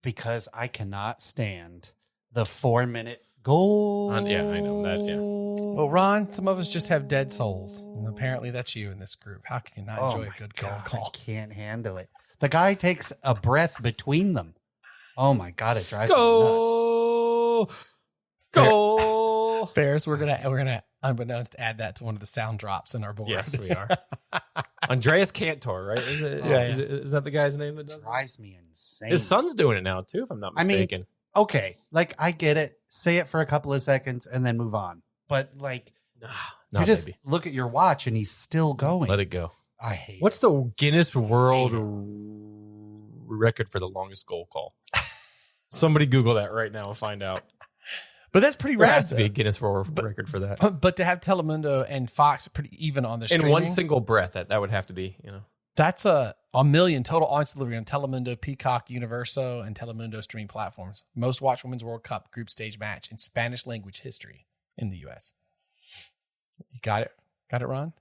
Because I cannot stand the 4-minute Goal. Yeah, I know that, yeah. Well, Ron, some of us just have dead souls. And apparently that's you in this group. How can you not enjoy a good goal call? I can't handle it. The guy takes a breath between them. Oh my God, it drives me nuts. Goal. Ferris, we're gonna unbeknownst add that to one of the sound drops in our board. Yes, we are. Andreas Cantor, right? Is it? Yeah, Is that the guy's name that does it? Drives me insane. His son's doing it now too, if I'm not mistaken. Okay, like I get it. Say it for a couple of seconds and then move on. But like, No, you just baby. look at your watch and he's still going. Let it go. I hate What's it. the Guinness World Record for the longest goal call? Somebody Google that right now and find out. But that's pretty There rad. has to be a Guinness World Record for that. But to have Telemundo and Fox pretty even on their In streaming, one single breath, that would have to be, that's a million total audience delivery on Telemundo, Peacock, Universo, and Telemundo streaming platforms. Most watched Women's World Cup group stage match in Spanish language history in the U.S. You got it? Got it, Ron?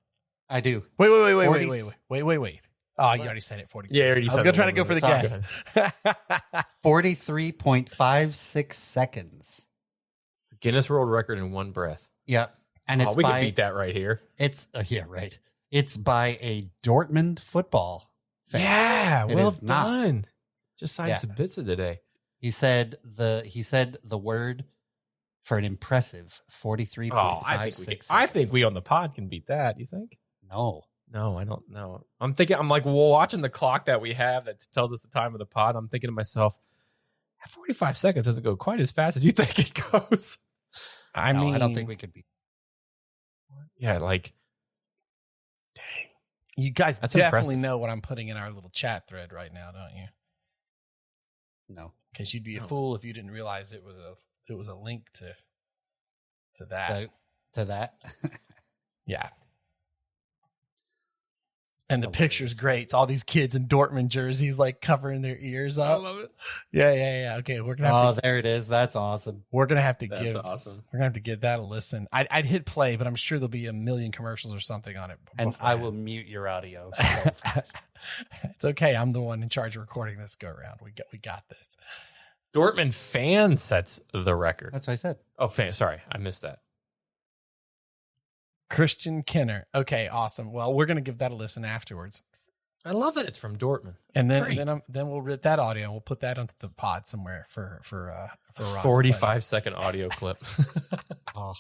I do. Wait. 40 Oh, you already said it. 40. Yeah, I already I was said going it. to try to go for the Sorry. guess. 43.56 seconds. Guinness World Record in one breath. Yeah. And it's we by can beat that right here. It's yeah, right. It's by a Dortmund football fan. Yeah, It well is not. done. Just signed Yeah. some bits of today. He said the word for an impressive 43.56 I think we on the pod can beat that. You think? No. No, I don't know. I'm like, well, watching the clock that we have that tells us the time of the pod. I'm thinking to myself, 45 seconds doesn't go quite as fast as you think it goes. I No, mean, I don't think we could beat. Yeah, like, dang. you guys That's definitely impressive. know what I'm putting in our little chat thread right now, don't you? No. Because you'd be a No. fool if you didn't realize it was a link to that. To that. Yeah. And the Hilarious. picture's great. It's all these kids in Dortmund jerseys, like covering their ears up. I love it. Yeah. Okay, we're gonna have to. There it is. That's awesome. We're gonna have to That's awesome. We're gonna have to give that a listen. I'd hit play, but I'm sure there'll be a million commercials or something on it. And I beforehand. will mute your audio. So fast. It's okay. I'm the one in charge of recording this go around. We got this. Dortmund fan sets the record. That's what I said. Oh, fan. Sorry, I missed that. Christian Kenner. Okay, awesome. Well, we're gonna give that a listen afterwards, I love that it's from Dortmund. and then Great. then we'll rip that audio and we'll put that onto the pod somewhere for Ron's 45-second audio clip. Oh,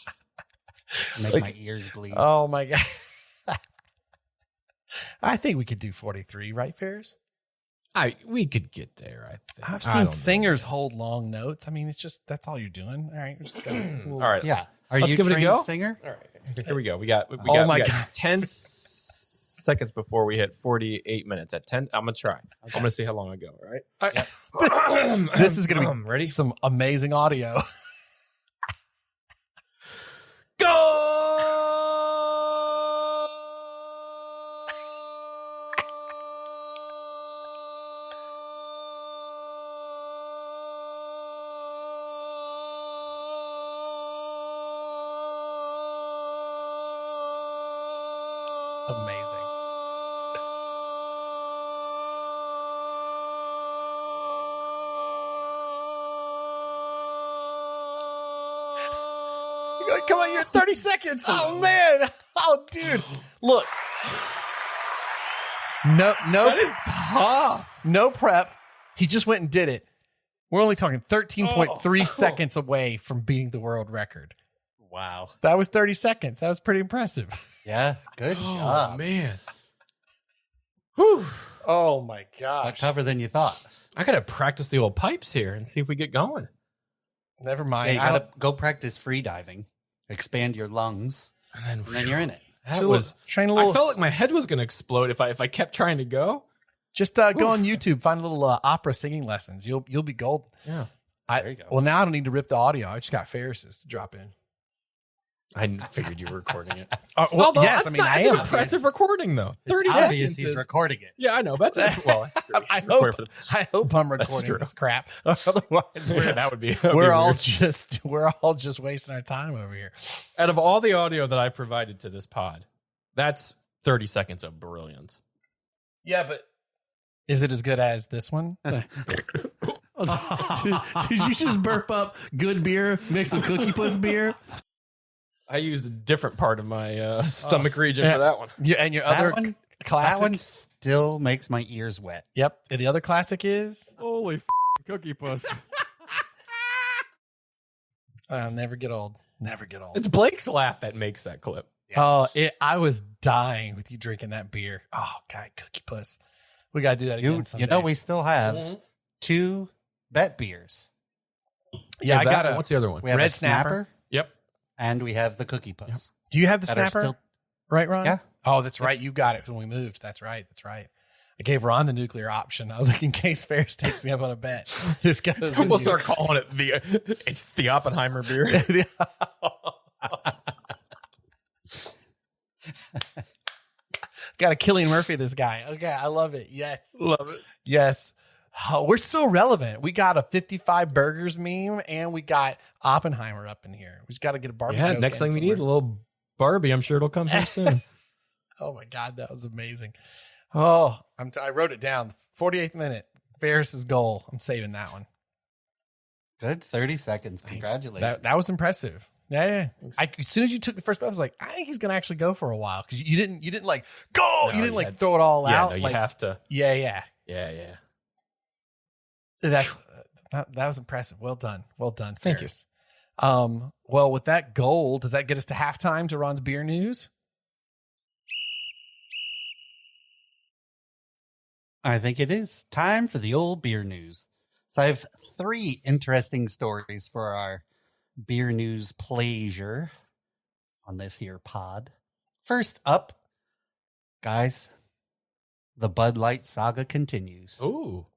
make Like- my ears bleed. play. Oh my god. I think we could do 43, right, Ferris? We could get there. I think. I've I seen don't know. singers hold long notes. I mean, it's just that's all you're doing. All right, we're just gonna. All right. Yeah. Are Let's you give it a trained go? singer? All right. Here we go. We got Oh my God. 10 seconds before we hit 48 minutes. At 10, I'm gonna try. I'm gonna see how long I go. All right. This is gonna be ready. some amazing audio. Amazing. Come on, you're at 30 seconds. Oh man. Oh dude. Look. No, That is tough. no prep. He just went and did it. We're only talking 13.3 Oh. seconds away from beating the world record. Wow. That was 30 seconds. That was pretty impressive. Yeah. Good Oh job. man. Whew. Oh my A lot gosh. tougher than you thought. I gotta practice the old pipes here and see if we get going. Never Yeah, mind. you I gotta don't- go practice free diving. Expand your lungs, And and then you're in it. that was. train a I little. felt like my head was gonna explode if I kept trying to go. Just go on YouTube, find a little opera singing lessons. You'll be golden. Yeah. There you go. Well, now I don't need to rip the audio. I just got Ferris's to drop in. I figured you were recording it. Well, Although, yes, that's I mean, not, I it's am. an impressive recording though. It's 30 obvious seconds. he's is- recording it. Yeah, I know. That's well, that's true. I It's recorded hope, for the- I hope I'm recording true. this crap. Otherwise, Yeah, that would be. we're all weird. just wasting our time over here. Out of all the audio that I provided to this pod, that's 30 seconds of brilliance. Yeah, but is it as good as this one? Did you just burp up good beer mixed with Cookie Puss beer? I used a different part of my stomach region for that one. And your other classic. That one still makes my ears wet. Yep. And the other classic is Holy Cookie Puss. I'll never get old. Never get old. It's Blake's laugh that makes that clip. Oh, I was dying with you drinking that beer. Oh, God, Cookie Puss. We got to do that again someday. You know, we still have 2 bet beers. Yeah, I got it. What's the other one? We have Red a snapper. Snapper. Yep. And we have the Cookie Puss. Yep. Do you have the that are snapper? still- Right, Ron? Yeah. Oh, that's right. You got it when we moved. That's right. I gave Ron the nuclear option. I was like, in case Ferris takes me up on a bet, this guy was We'll start calling it it's the Oppenheimer beer. Got a Cillian Murphy, this guy. Okay, I love it. Yes. Love it. Yes. Oh, we're so relevant. We got a 55 burgers meme and we got Oppenheimer up in here. We just got to get a barbecue. Yeah, next thing we need is a little Barbie. I'm sure it'll come here soon. Oh my God, that was amazing. Oh, I wrote it down. 48th minute, Ferris's goal. I'm saving that one. Good 30 seconds. Congratulations. That was impressive. Yeah. As soon as you took the first breath, I was like, I think he's gonna actually go for a while because you didn't like go. No, you didn't like throw it all out. No, you like, have to. Yeah. Yeah. That was impressive. Well done, Thank Ferris. Well, with that goal, does that get us to halftime to Ron's beer news? I think it is time for the old beer news. So I have 3 interesting stories for our beer news pleasure on this here pod. First up, guys, the Bud Light saga continues. Ooh.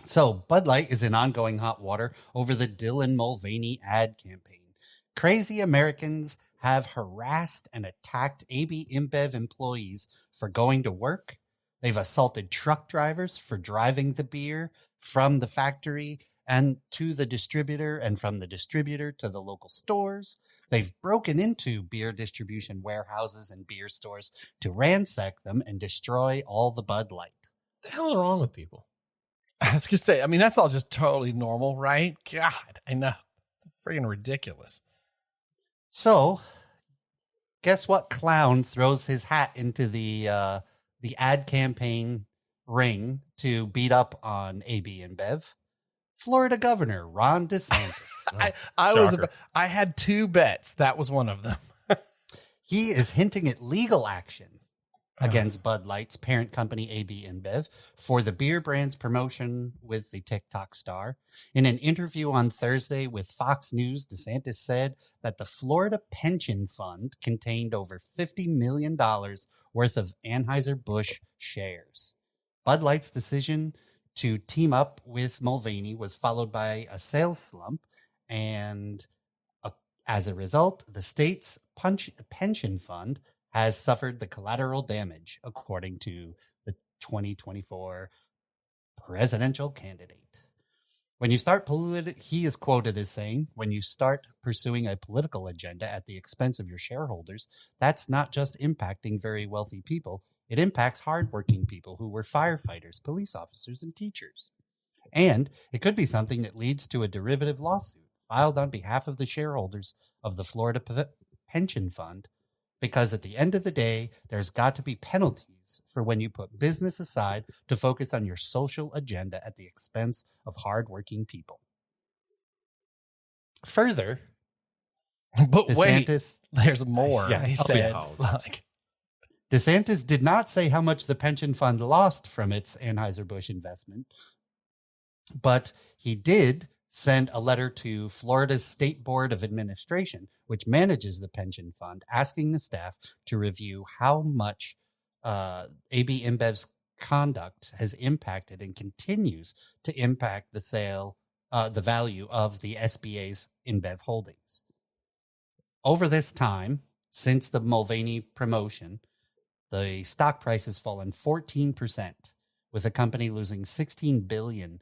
So Bud Light is in ongoing hot water over the Dylan Mulvaney ad campaign. Crazy Americans have harassed and attacked AB InBev employees for going to work. They've assaulted truck drivers for driving the beer from the factory and to the distributor, and from the distributor to the local stores. They've broken into beer distribution warehouses and beer stores to ransack them and destroy all the Bud Light. What the hell is wrong with people? I was gonna say, I mean, that's all just totally normal, right? God, I know. It's freaking ridiculous. So, guess what clown throws his hat into the ad campaign ring to beat up on AB InBev? Florida Governor Ron DeSantis. I had 2 bets. That was one of them. He is hinting at legal action against Bud Light's parent company AB InBev for the beer brand's promotion with the TikTok star. In an interview on Thursday with Fox News, DeSantis said that the Florida Pension Fund contained over $50 million worth of Anheuser-Busch shares. Bud Light's decision to team up with Mulvaney was followed by a sales slump, and as a result, the state's pension fund has suffered the collateral damage, according to the 2024 presidential candidate. When you start he is quoted as saying, when you start pursuing a political agenda at the expense of your shareholders, that's not just impacting very wealthy people. It impacts hardworking people who were firefighters, police officers, and teachers. And it could be something that leads to a derivative lawsuit filed on behalf of the shareholders of the Florida Pension Fund, because at the end of the day, there's got to be penalties for when you put business aside to focus on your social agenda at the expense of hardworking people. Further, But DeSantis, wait, there's more. Yeah. He Oh, said, yeah. like, DeSantis did not say how much the pension fund lost from its Anheuser-Busch investment, but he did send a letter to Florida's State Board of Administration, which manages the pension fund, asking the staff to review how much AB InBev's conduct has impacted and continues to impact the value of the SBA's InBev holdings. Over this time, since the Mulvaney promotion, the stock price has fallen 14%, with the company losing $16 billion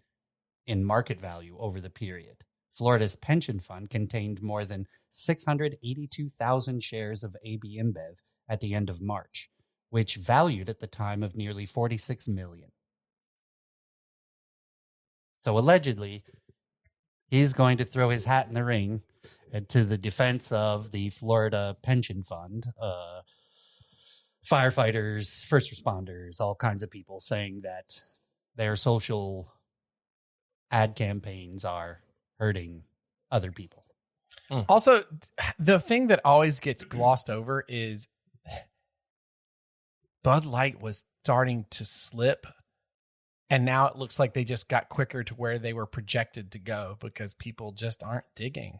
in market value over the period. Florida's pension fund contained more than 682,000 shares of AB InBev at the end of March, which valued at the time of nearly $46 million. So allegedly, he's going to throw his hat in the ring to the defense of the Florida Pension Fund, firefighters, first responders, all kinds of people saying that their social ad campaigns are hurting other people. Also, the thing that always gets glossed over is Bud Light was starting to slip, and now it looks like they just got quicker to where they were projected to go because people just aren't digging.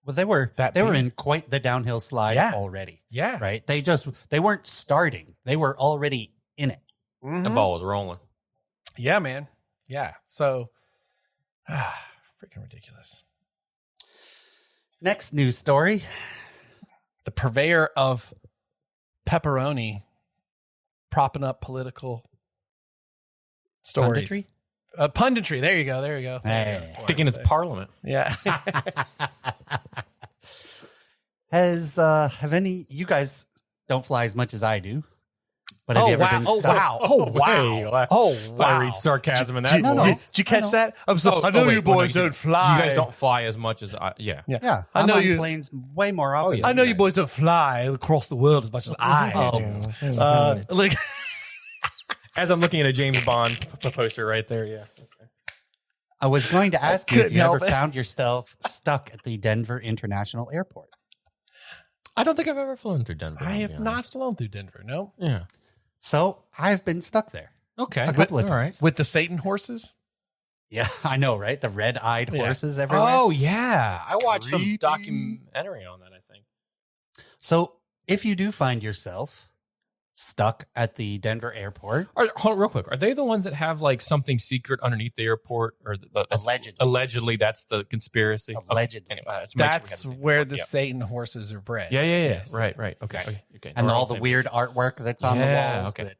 Well, they were in quite the downhill slide already. Yeah. Right. They weren't starting. They were already in it. The ball was rolling. Yeah, man. Yeah. So freaking ridiculous. Next news story. The purveyor of pepperoni propping up political stories. Punditry? Punditry. There you go. Hey. Thinking it's Parliament. Yeah. Have any, you guys don't fly as much as I do, but have you ever been stuck? I read sarcasm in that. Did you catch that? I'm sorry. I know you boys don't fly. You guys don't fly as much as I. Yeah. Yeah. I know I'm on you planes way more often. I know you boys don't fly across the world as much as I do. Like, as I'm looking at a James Bond poster right there. Yeah. I was going to ask you if you ever help it. found yourself stuck at the Denver International Airport. I don't think I've ever flown through Denver. I have not flown through Denver. No. Yeah. So I've been stuck there. Okay. A couple of All right. times. With the Satan horses? Yeah, I know, right? The red-eyed horses everywhere. Oh, yeah. I watched some creepy. documentary on that, I think. So if you do find yourself stuck at the Denver airport, Hold on, real quick. Are they the ones that have like something secret underneath the airport? Or allegedly, that's the conspiracy. Allegedly. Okay. Anyway, let's make sure we have That's the same where one. the Satan horses are bred. Yeah. Yes. Right. Okay. and We're all on the same weird artwork that's on the walls okay.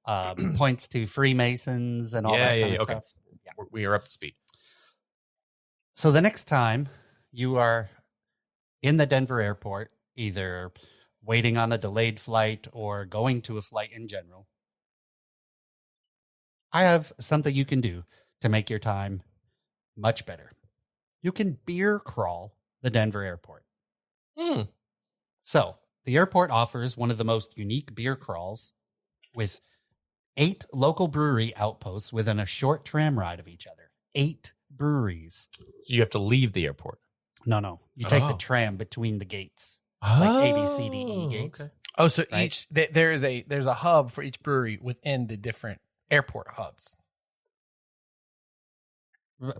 that points to Freemasons and all that kind of okay. stuff. We are up to speed. So the next time you are in the Denver airport, either waiting on a delayed flight or going to a flight in general, I have something you can do to make your time much better. You can beer crawl the Denver airport. So the airport offers one of the most unique beer crawls with 8 local brewery outposts within a short tram ride of each other. 8 breweries. You have to leave the airport. No. You take the tram between the gates. Like A, B, C, D, E gates. Okay. Oh, so Right. there's a hub for each brewery within the different airport hubs.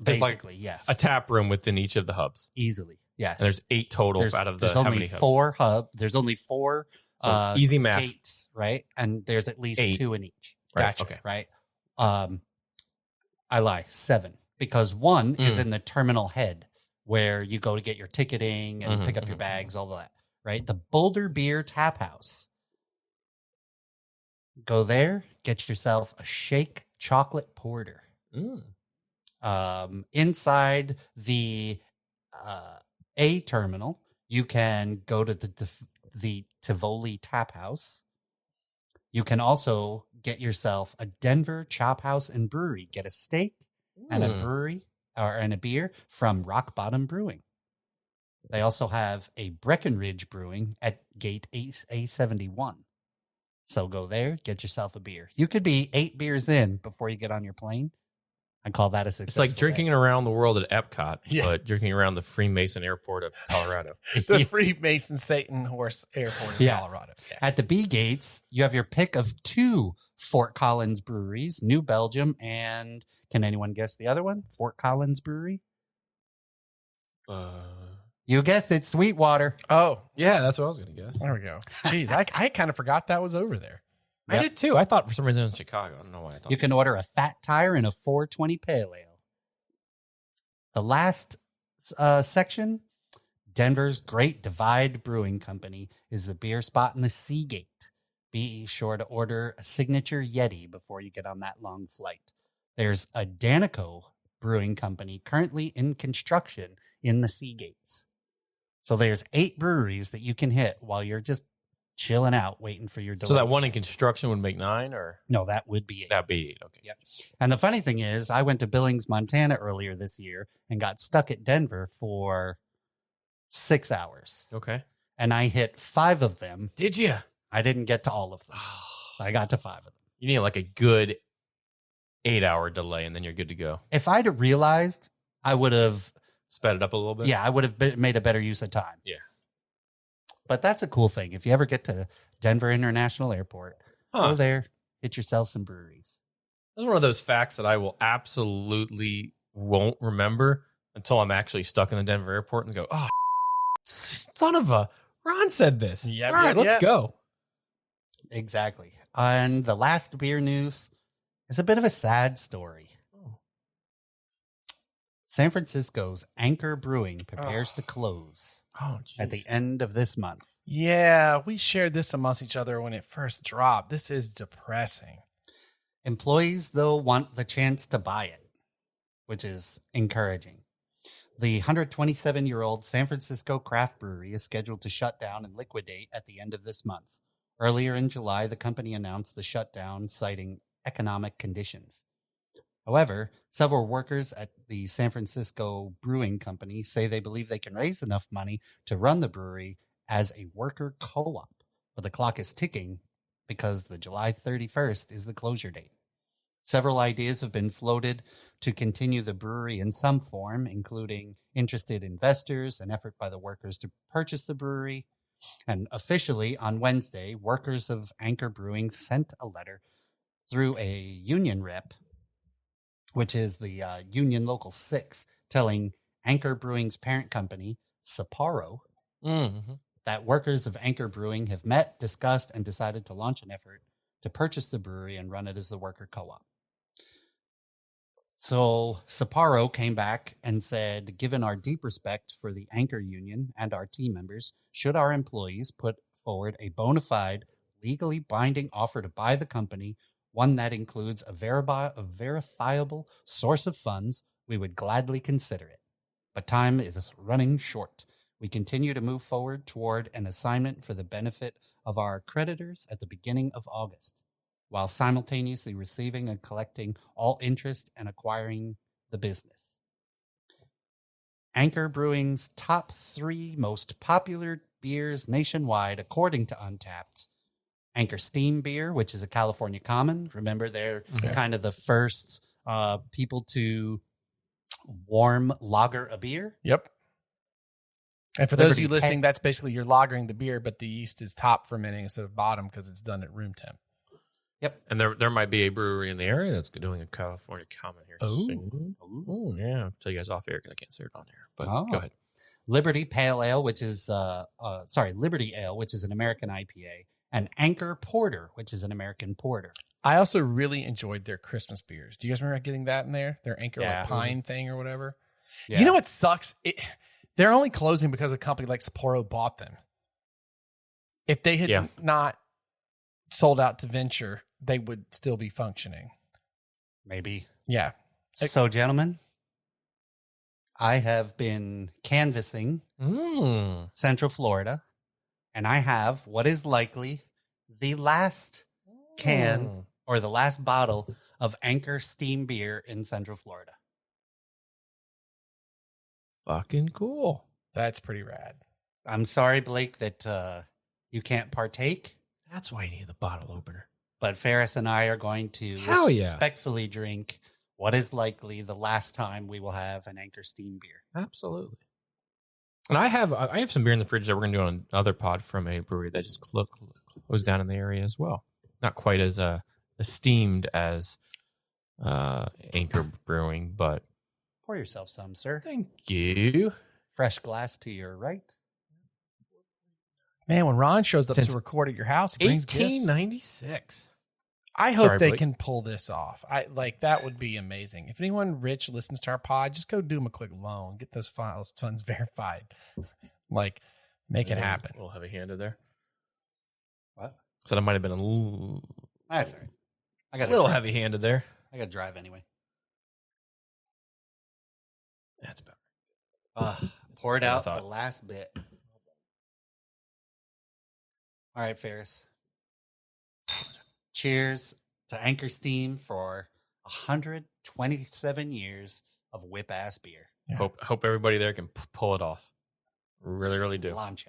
Basically, yes. A tap room within each of the hubs. Easily, yes. And there's 8 total out of the there's how only many hubs? 4 hubs. There's only 4 So easy math. gates, right? And there's at least 8. 2 in each. Right. Gotcha. Okay. Right? I lie, 7. Because 1 is in the terminal head where you go to get your ticketing and pick up your bags, all that. Right? The Boulder Beer Tap House. Go there, get yourself a shake chocolate porter. Inside the A terminal, you can go to the Tivoli Tap House. You can also get yourself a Denver Chop House and Brewery. Get a steak and a beer from Rock Bottom Brewing. They also have a Breckenridge Brewing at gate A71. So go there, get yourself a beer. You could be 8 beers in before you get on your plane. I call that a success. It's like drinking around the world at Epcot, Yeah. but drinking around the Freemason Airport of Colorado. The Freemason Satan horse airport in Colorado. Yes. At the B gates, you have your pick of 2 Fort Collins breweries, New Belgium, and can anyone guess the other one? Fort Collins Brewery? You guessed it, Sweetwater. Oh, Yeah, that's what I was going to guess. there we go. Jeez, I kind of forgot that was over there. I did too. I thought for some reason it was Chicago. I don't know why I thought. You can order a Fat Tire and a 420 Pale Ale. The last section, Denver's Great Divide Brewing Company, is the beer spot in the C Gate. Be sure to order a signature Yeti before you get on that long flight. There's a Danico Brewing Company currently in construction in the C Gates. So there's 8 breweries that you can hit while you're just chilling out, waiting for your delivery. So that one in construction would make 9, or No, that would be 8. that'd be 8. Okay. Yep. And the funny thing is, I went to Billings, Montana earlier this year and got stuck at Denver for 6 hours. Okay. And I hit 5 of them. Did you? I didn't get to all of them. I got to 5 of them. You need like a good 8-hour delay, and then you're good to go. If I'd have realized, I would have Sped it up a little bit. I would have made a better use of time. Yeah. But that's a cool thing. If you ever get to Denver International Airport, go there, hit yourself some breweries. That's one of those facts that I will absolutely won't remember until I'm actually stuck in the Denver airport and go, oh, son of a, Ron said this. Yep, All right, yep, let's yep. go. Exactly. And the last beer news is a bit of a sad story. San Francisco's Anchor Brewing prepares to close at the end of this month. Yeah, we shared this amongst each other when it first dropped. This is depressing. Employees, though, want the chance to buy it, which is encouraging. The 127-year-old San Francisco craft brewery is scheduled to shut down and liquidate at the end of this month. Earlier in July, the company announced the shutdown, citing economic conditions. However, several workers at the San Francisco Brewing Company say they believe they can raise enough money to run the brewery as a worker co-op. But the clock is ticking because the July 31st is the closure date. Several ideas have been floated to continue the brewery in some form, including interested investors, an effort by the workers to purchase the brewery. And officially on Wednesday, workers of Anchor Brewing sent a letter through a union rep, which is the Union Local 6, telling Anchor Brewing's parent company, Sapporo, that workers of Anchor Brewing have met, discussed, and decided to launch an effort to purchase the brewery and run it as the worker co-op. So Sapporo came back and said, given our deep respect for the Anchor Union and our team members, should our employees put forward a bona fide, legally binding offer to buy the company, one that includes a verifiable source of funds, we would gladly consider it. But time is running short. We continue to move forward toward an assignment for the benefit of our creditors at the beginning of August, while simultaneously receiving and collecting all interest and acquiring the business. Anchor Brewing's top 3 most popular beers nationwide, according to Untapped: Anchor Steam Beer, which is a California common. Remember, they're kind of the first people to warm lager a beer. Yep. And for those of you listening, that's basically you're lagering the beer, but the yeast is top fermenting instead of bottom because it's done at room temp. Yep. And there might be a brewery in the area that's doing a California common here soon. Oh, yeah. I'll tell you guys off air because I can't say it on air. But go ahead. Liberty Ale, which is Liberty Ale, which is an American IPA, and Anchor Porter, which is an American porter. I also really enjoyed their Christmas beers. Do you guys remember getting that in there? Their Anchor Pine thing or whatever. Yeah. You know what sucks? They're only closing because a company like Sapporo bought them. If they had not sold out to venture, they would still be functioning. Maybe. Yeah. So, gentlemen, I have been canvassing Central Florida, and I have what is likely the last can or the last bottle of Anchor Steam Beer in Central Florida. Fucking cool. That's pretty rad. I'm sorry, Blake, that you can't partake. That's why you need the bottle opener. But Ferris and I are going to respectfully drink what is likely the last time we will have an Anchor Steam Beer. Absolutely. And I have some beer in the fridge that we're going to do on another pod from a brewery that just closed down in the area as well. Not quite as esteemed as Anchor Brewing, but pour yourself some, sir. Thank you. Fresh glass to your right. Man, when Ron shows up to record at your house, he brings 1896. I hope they can pull this off. That would be amazing. If anyone rich listens to our pod, just go do them a quick loan. Get those funds verified. Make it happen. A little heavy-handed there. What? So that might have been a little... That's all right. I got a little heavy-handed there. I got to drive anyway. That's about poured out the last bit. All right, Ferris. Cheers to Anchor Steam for 127 years of whip-ass beer. Yeah. Hope everybody there can pull it off. Really, really do. Sláinte.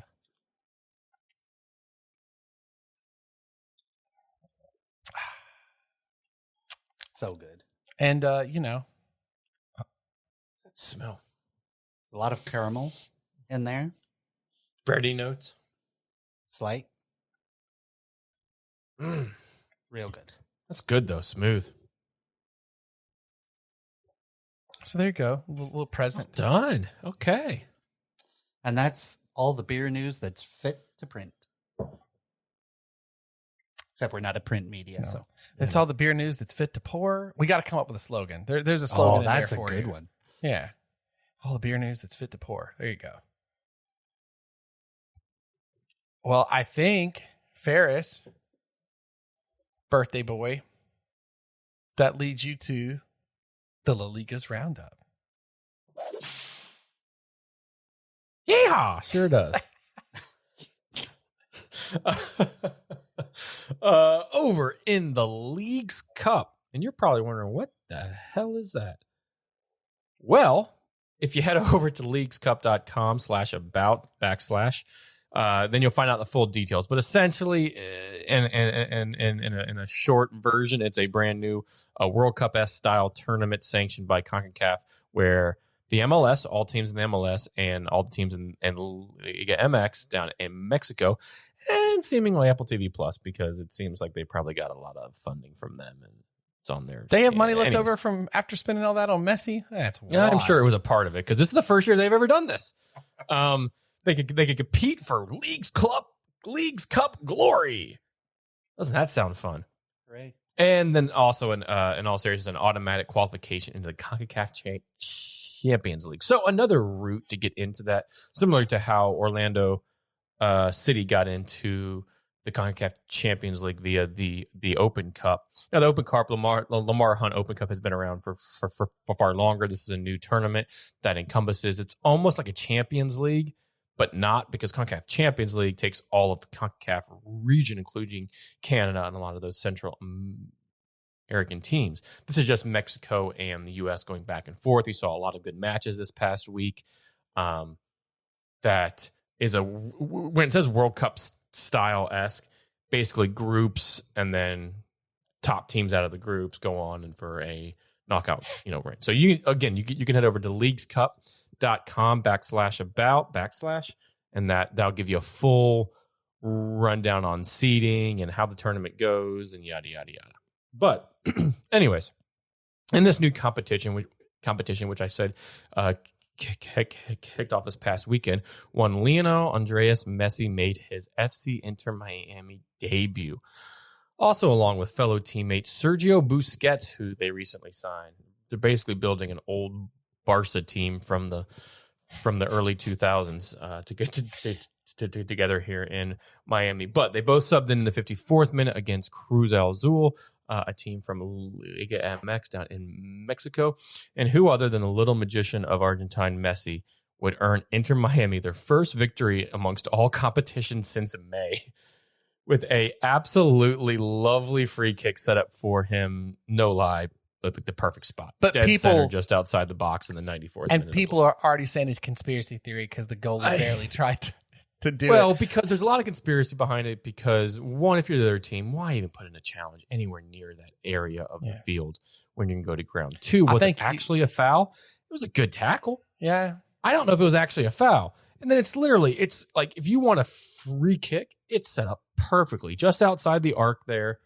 So good. And, What's that smell? There's a lot of caramel in there. Bready notes. Slight. Mm. Real good. That's good, though. Smooth. so there you go. A little present. Done. Okay. And that's all the beer news that's fit to print. Except we're not a print media, No. so It's all the beer news that's fit to pour. We got to come up with a slogan. There's a slogan in that's there a for good you. one. Yeah. All the beer news that's fit to pour. There you go. Well, I think Ferris, birthday boy, that leads you to the La Liga's roundup. Yeehaw! Sure does. Over in the League's Cup. And you're probably wondering, what the hell is that? Well, if you head over to leaguescup.com/about then you'll find out the full details. But essentially, in a short version, it's a brand new World Cup-esque style tournament sanctioned by CONCACAF, where the MLS, all teams in the MLS, and all the teams in Liga MX down in Mexico, and seemingly Apple TV Plus, because it seems like they probably got a lot of funding from them, and it's on there. They have money left Anyways. over from after spending all that on Messi? That's Yeah, I'm wild. sure it was a part of it, because this is the first year they've ever done this. They could compete for Leagues Cup glory. Doesn't that sound fun? Right. And then also, in all seriousness, an automatic qualification into the CONCACAF Champions League. So another route to get into that, similar to how Orlando City got into the CONCACAF Champions League via the Open Cup. Now, the Open Cup, Lamar Hunt Open Cup has been around for far longer. This is a new tournament that encompasses, it's almost like a Champions League, but not, because CONCACAF Champions League takes all of the CONCACAF region, including Canada and a lot of those Central American teams. This is just Mexico and the U.S. going back and forth. We saw a lot of good matches this past week. That is when it says World Cup style-esque, basically groups and then top teams out of the groups go on and for a knockout, right. So you can head over to leaguescup.com/about/ and that'll give you a full rundown on seeding and how the tournament goes and yada yada yada. But anyways, in this new competition, which I said kicked off this past weekend, when Lionel Andres Messi made his FC Inter Miami debut, also along with fellow teammate Sergio Busquets, who they recently signed. They're basically building an old Barca team from the early 2000s to get together here in Miami. But they both subbed in the 54th minute against Cruz Azul, a team from Liga MX down in Mexico. And who other than the little magician of Argentine Messi would earn Inter Miami their first victory amongst all competitions since May, with a absolutely lovely free kick set up for him, no lie, the perfect spot. But dead people center just outside the box in the 94th minute. And people are already saying it's conspiracy theory because the goalie barely tried to do it. Well, because there's a lot of conspiracy behind it, because one, if you're the other team, why even put in a challenge anywhere near that area of the field when you can go to ground? Two, was it actually a foul? It was a good tackle. Yeah. I don't know if it was actually a foul. And then it's like, if you want a free kick, it's set up perfectly just outside the arc there,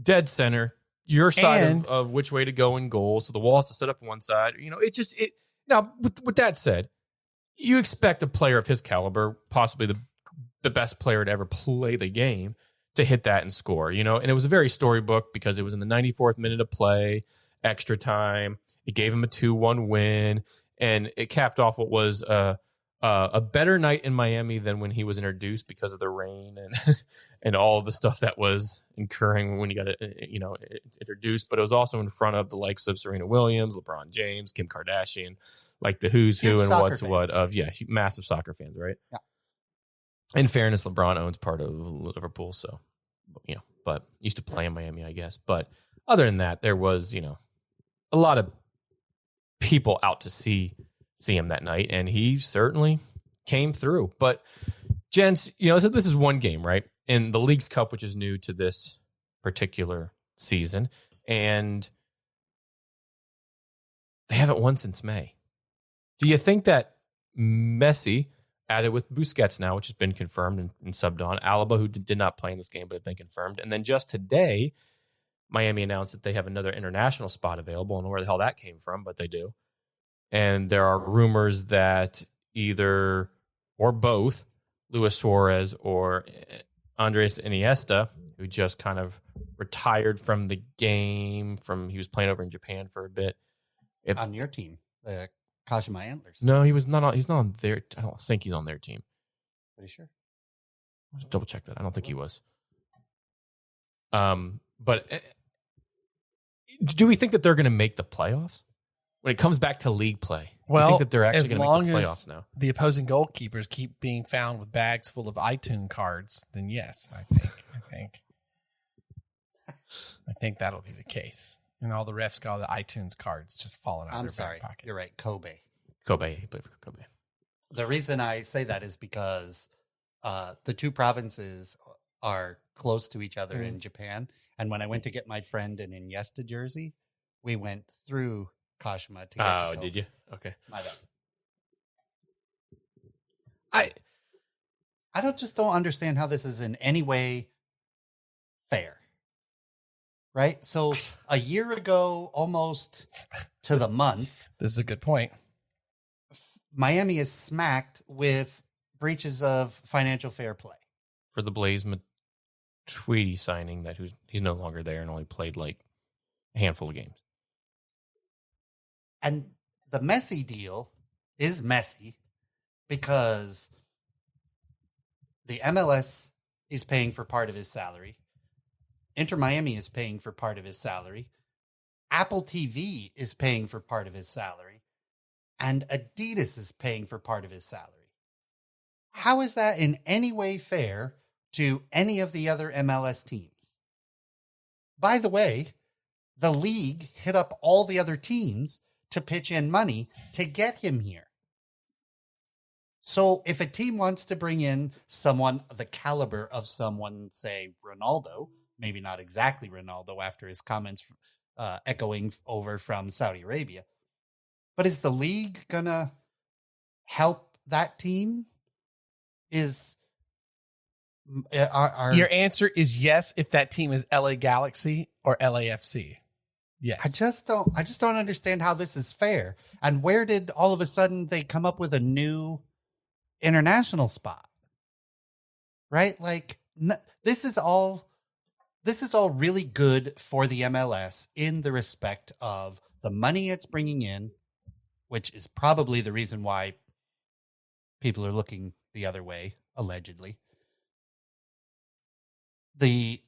dead center, your side of which way to go in goal. So the wall has to set up on one side. Now, with that said, you expect a player of his caliber, possibly the best player to ever play the game, to hit that and score, and it was a very storybook because it was in the 94th minute of play, extra time. It gave him a 2-1 win, and it capped off what was a better night in Miami than when he was introduced because of the rain and all of the stuff that was incurring when he got introduced. But it was also in front of the likes of Serena Williams, LeBron James, Kim Kardashian, like the who's who and what's what of massive soccer fans, right? Yeah. In fairness, LeBron owns part of Liverpool, so but used to play in Miami, I guess. But other than that, there was a lot of people out to see him that night, and he certainly came through. But gents, so this is one game, right? In the Leagues Cup, which is new to this particular season, and they haven't won since May. Do you think that Messi, added with Busquets now, which has been confirmed and subbed on, Alaba, who did not play in this game but had been confirmed, and then just today, Miami announced that they have another international spot available. I don't know where the hell that came from, but they do. And there are rumors that either or both Luis Suarez or Andres Iniesta, who just kind of retired from the game, he was playing over in Japan for a bit. On your team, the Kashima Antlers. No, he's not on their. I don't think he's on their team. Pretty sure. Let's double check that. I don't think he was. But do we think that they're going to make the playoffs when it comes back to league play? Well, I think that they're actually going to make the as playoffs now. The opposing goalkeepers keep being found with bags full of iTunes cards, then yes, I think that'll be the case. And all the refs got all the iTunes cards just falling out of their back pocket. You're right. Kobe. He played for Kobe. The reason I say that is because the two provinces are close to each other in Japan. And when I went to get my friend an Iniesta jersey, we went through Kashima to get to Kobe. Did you? Okay. My bad. I just don't understand how this is in any way fair. Right? So a year ago, almost to the month. This is a good point. Miami is smacked with breaches of financial fair play. For the Blaze Matuidi signing that he's no longer there and only played like a handful of games. And the Messi deal is messy because the MLS is paying for part of his salary. Inter Miami is paying for part of his salary. Apple TV is paying for part of his salary. And Adidas is paying for part of his salary. How is that in any way fair to any of the other MLS teams? By the way, the league hit up all the other teams to pitch in money to get him here. So if a team wants to bring in someone the caliber of someone, say Ronaldo, maybe not exactly Ronaldo after his comments echoing over from Saudi Arabia, but is the league going to help that team? Your answer is yes if that team is LA Galaxy or LAFC. Yes. I just don't understand how this is fair. And where did all of a sudden they come up with a new international spot? Right? Like this is all really good for the MLS in the respect of the money it's bringing in, which is probably the reason why people are looking the other way, allegedly. The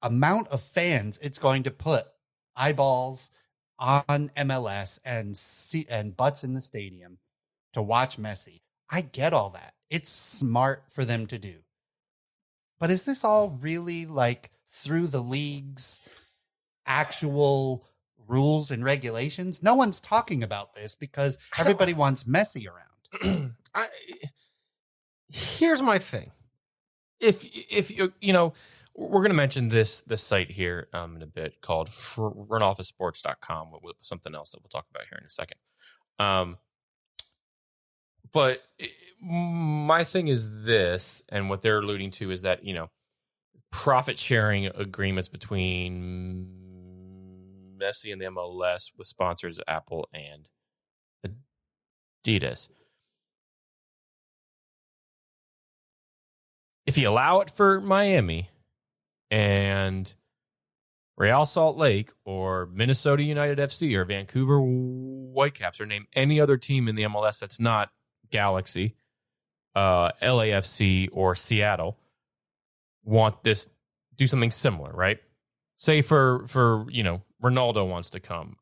amount of fans it's going to put eyeballs on MLS and butts in the stadium to watch Messi. I get all that. It's smart for them to do. But is this all really like through the league's actual rules and regulations? No one's talking about this because everybody wants Messi around. Here's my thing. If you we're going to mention this site here in a bit called frontofficesports.com with something else that we'll talk about here in a second. But my thing is this, and what they're alluding to is that, profit sharing agreements between Messi and the MLS with sponsors Apple and Adidas. If you allow it for Miami and Real Salt Lake or Minnesota United FC or Vancouver Whitecaps, or name any other team in the MLS that's not Galaxy, LAFC, or Seattle, want this, do something similar, right? Say for Ronaldo wants to come,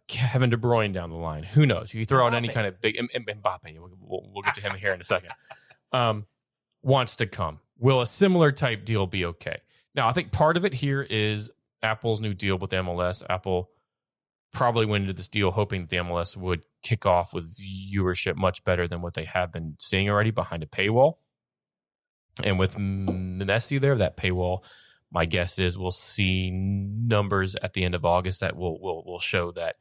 Kevin De Bruyne down the line. Who knows? You throw out any Mbappe. kind of big Mbappe. We'll get to him here in a second. Wants to come. Will a similar type deal be okay? Now, I think part of it here is Apple's new deal with MLS. Apple probably went into this deal hoping that the MLS would kick off with viewership much better than what they have been seeing already behind a paywall. And with Messi there, that paywall, my guess is we'll see numbers at the end of August that will show that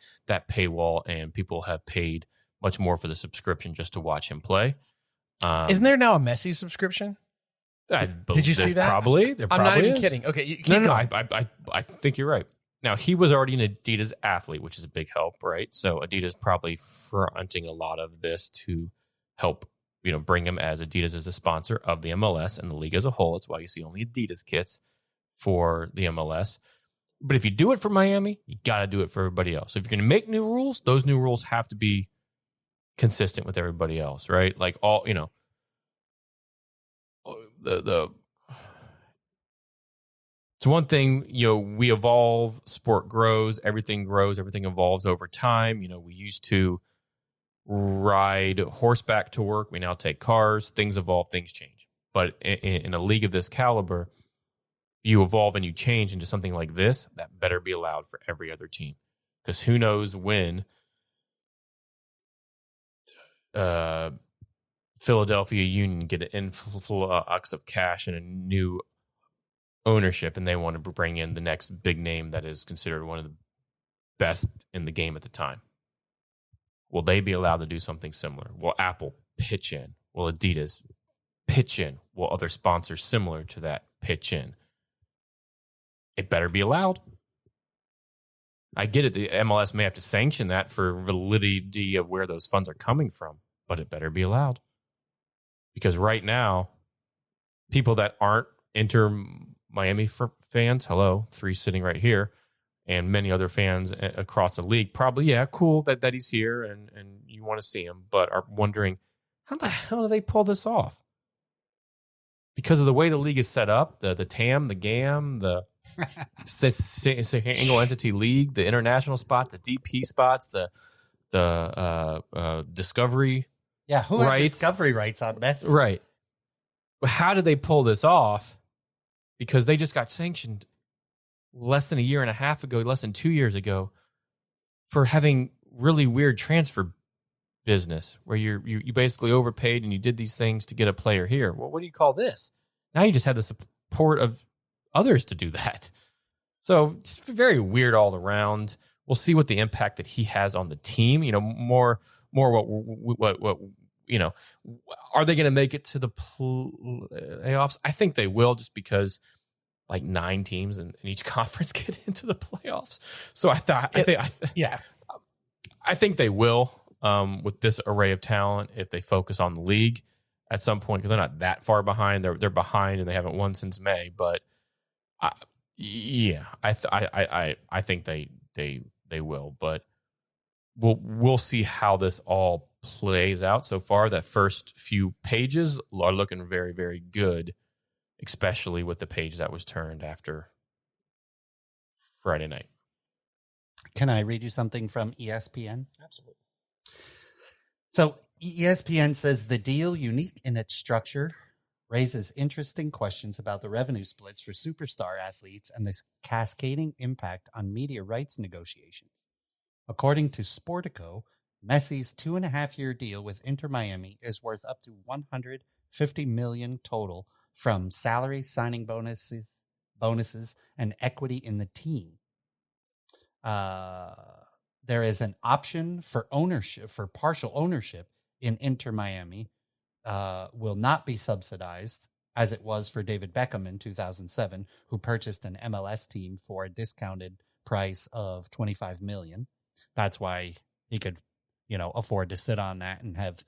paywall and people have paid much more for the subscription just to watch him play. Isn't there now a Messi subscription? Did you see that? Probably. I'm not even kidding. Okay, keep going. I think you're right. Now, he was already an Adidas athlete, which is a big help, right? So Adidas probably fronting a lot of this to help, bring him as Adidas as a sponsor of the MLS and the league as a whole. That's why you see only Adidas kits for the MLS. But if you do it for Miami, you got to do it for everybody else. If you're going to make new rules, those new rules have to be consistent with everybody else, right? Like it's one thing, we evolve, sport grows, everything evolves over time. We used to ride horseback to work. We now take cars. Things evolve, things change. But in a league of this caliber, you evolve and you change into something like this, that better be allowed for every other team. Because who knows when Philadelphia Union get an influx of cash and a new ownership, and they want to bring in the next big name that is considered one of the best in the game at the time. Will they be allowed to do something similar? Will Apple pitch in? Will Adidas pitch in? Will other sponsors similar to that pitch in? It better be allowed. I get it. The MLS may have to sanction that for validity of where those funds are coming from, but it better be allowed. Because right now, people that aren't Miami fans, hello, 3 sitting right here, and many other fans across the league, probably, cool that he's here and you want to see him, but are wondering, how the hell do they pull this off? Because of the way the league is set up, the TAM, the GAM, the single entity league, the international spots, the DP spots, the discovery. Yeah, who had discovery rights on Messi? Right. How did they pull this off? Because they just got sanctioned less than a year and a half ago, less than 2 years ago, for having really weird transfer business where you basically overpaid and you did these things to get a player here. Well, what do you call this? Now you just have the support of others to do that. So it's very weird all around. We'll see what the impact that he has on the team. More what are they going to make it to the playoffs? I think they will, just because like 9 teams in each conference get into the playoffs. So I think they will, with this array of talent, if they focus on the league at some point, because they're not that far behind. They're behind and they haven't won since May. But I think they will. But we'll see how this all plays out. So far, that first few pages are looking very, very good, especially with the page that was turned after Friday night. Can I read you something from ESPN? Absolutely. So ESPN says the deal, unique in its structure, raises interesting questions about the revenue splits for superstar athletes and this cascading impact on media rights negotiations. According to Sportico, Messi's 2.5-year deal with Inter Miami is worth up to $150 million total from salary, signing bonuses, and equity in the team. There is an option for ownership, for partial ownership in Inter Miami, will not be subsidized as it was for David Beckham in 2007, who purchased an MLS team for a discounted price of $25 million. That's why he could, afford to sit on that and have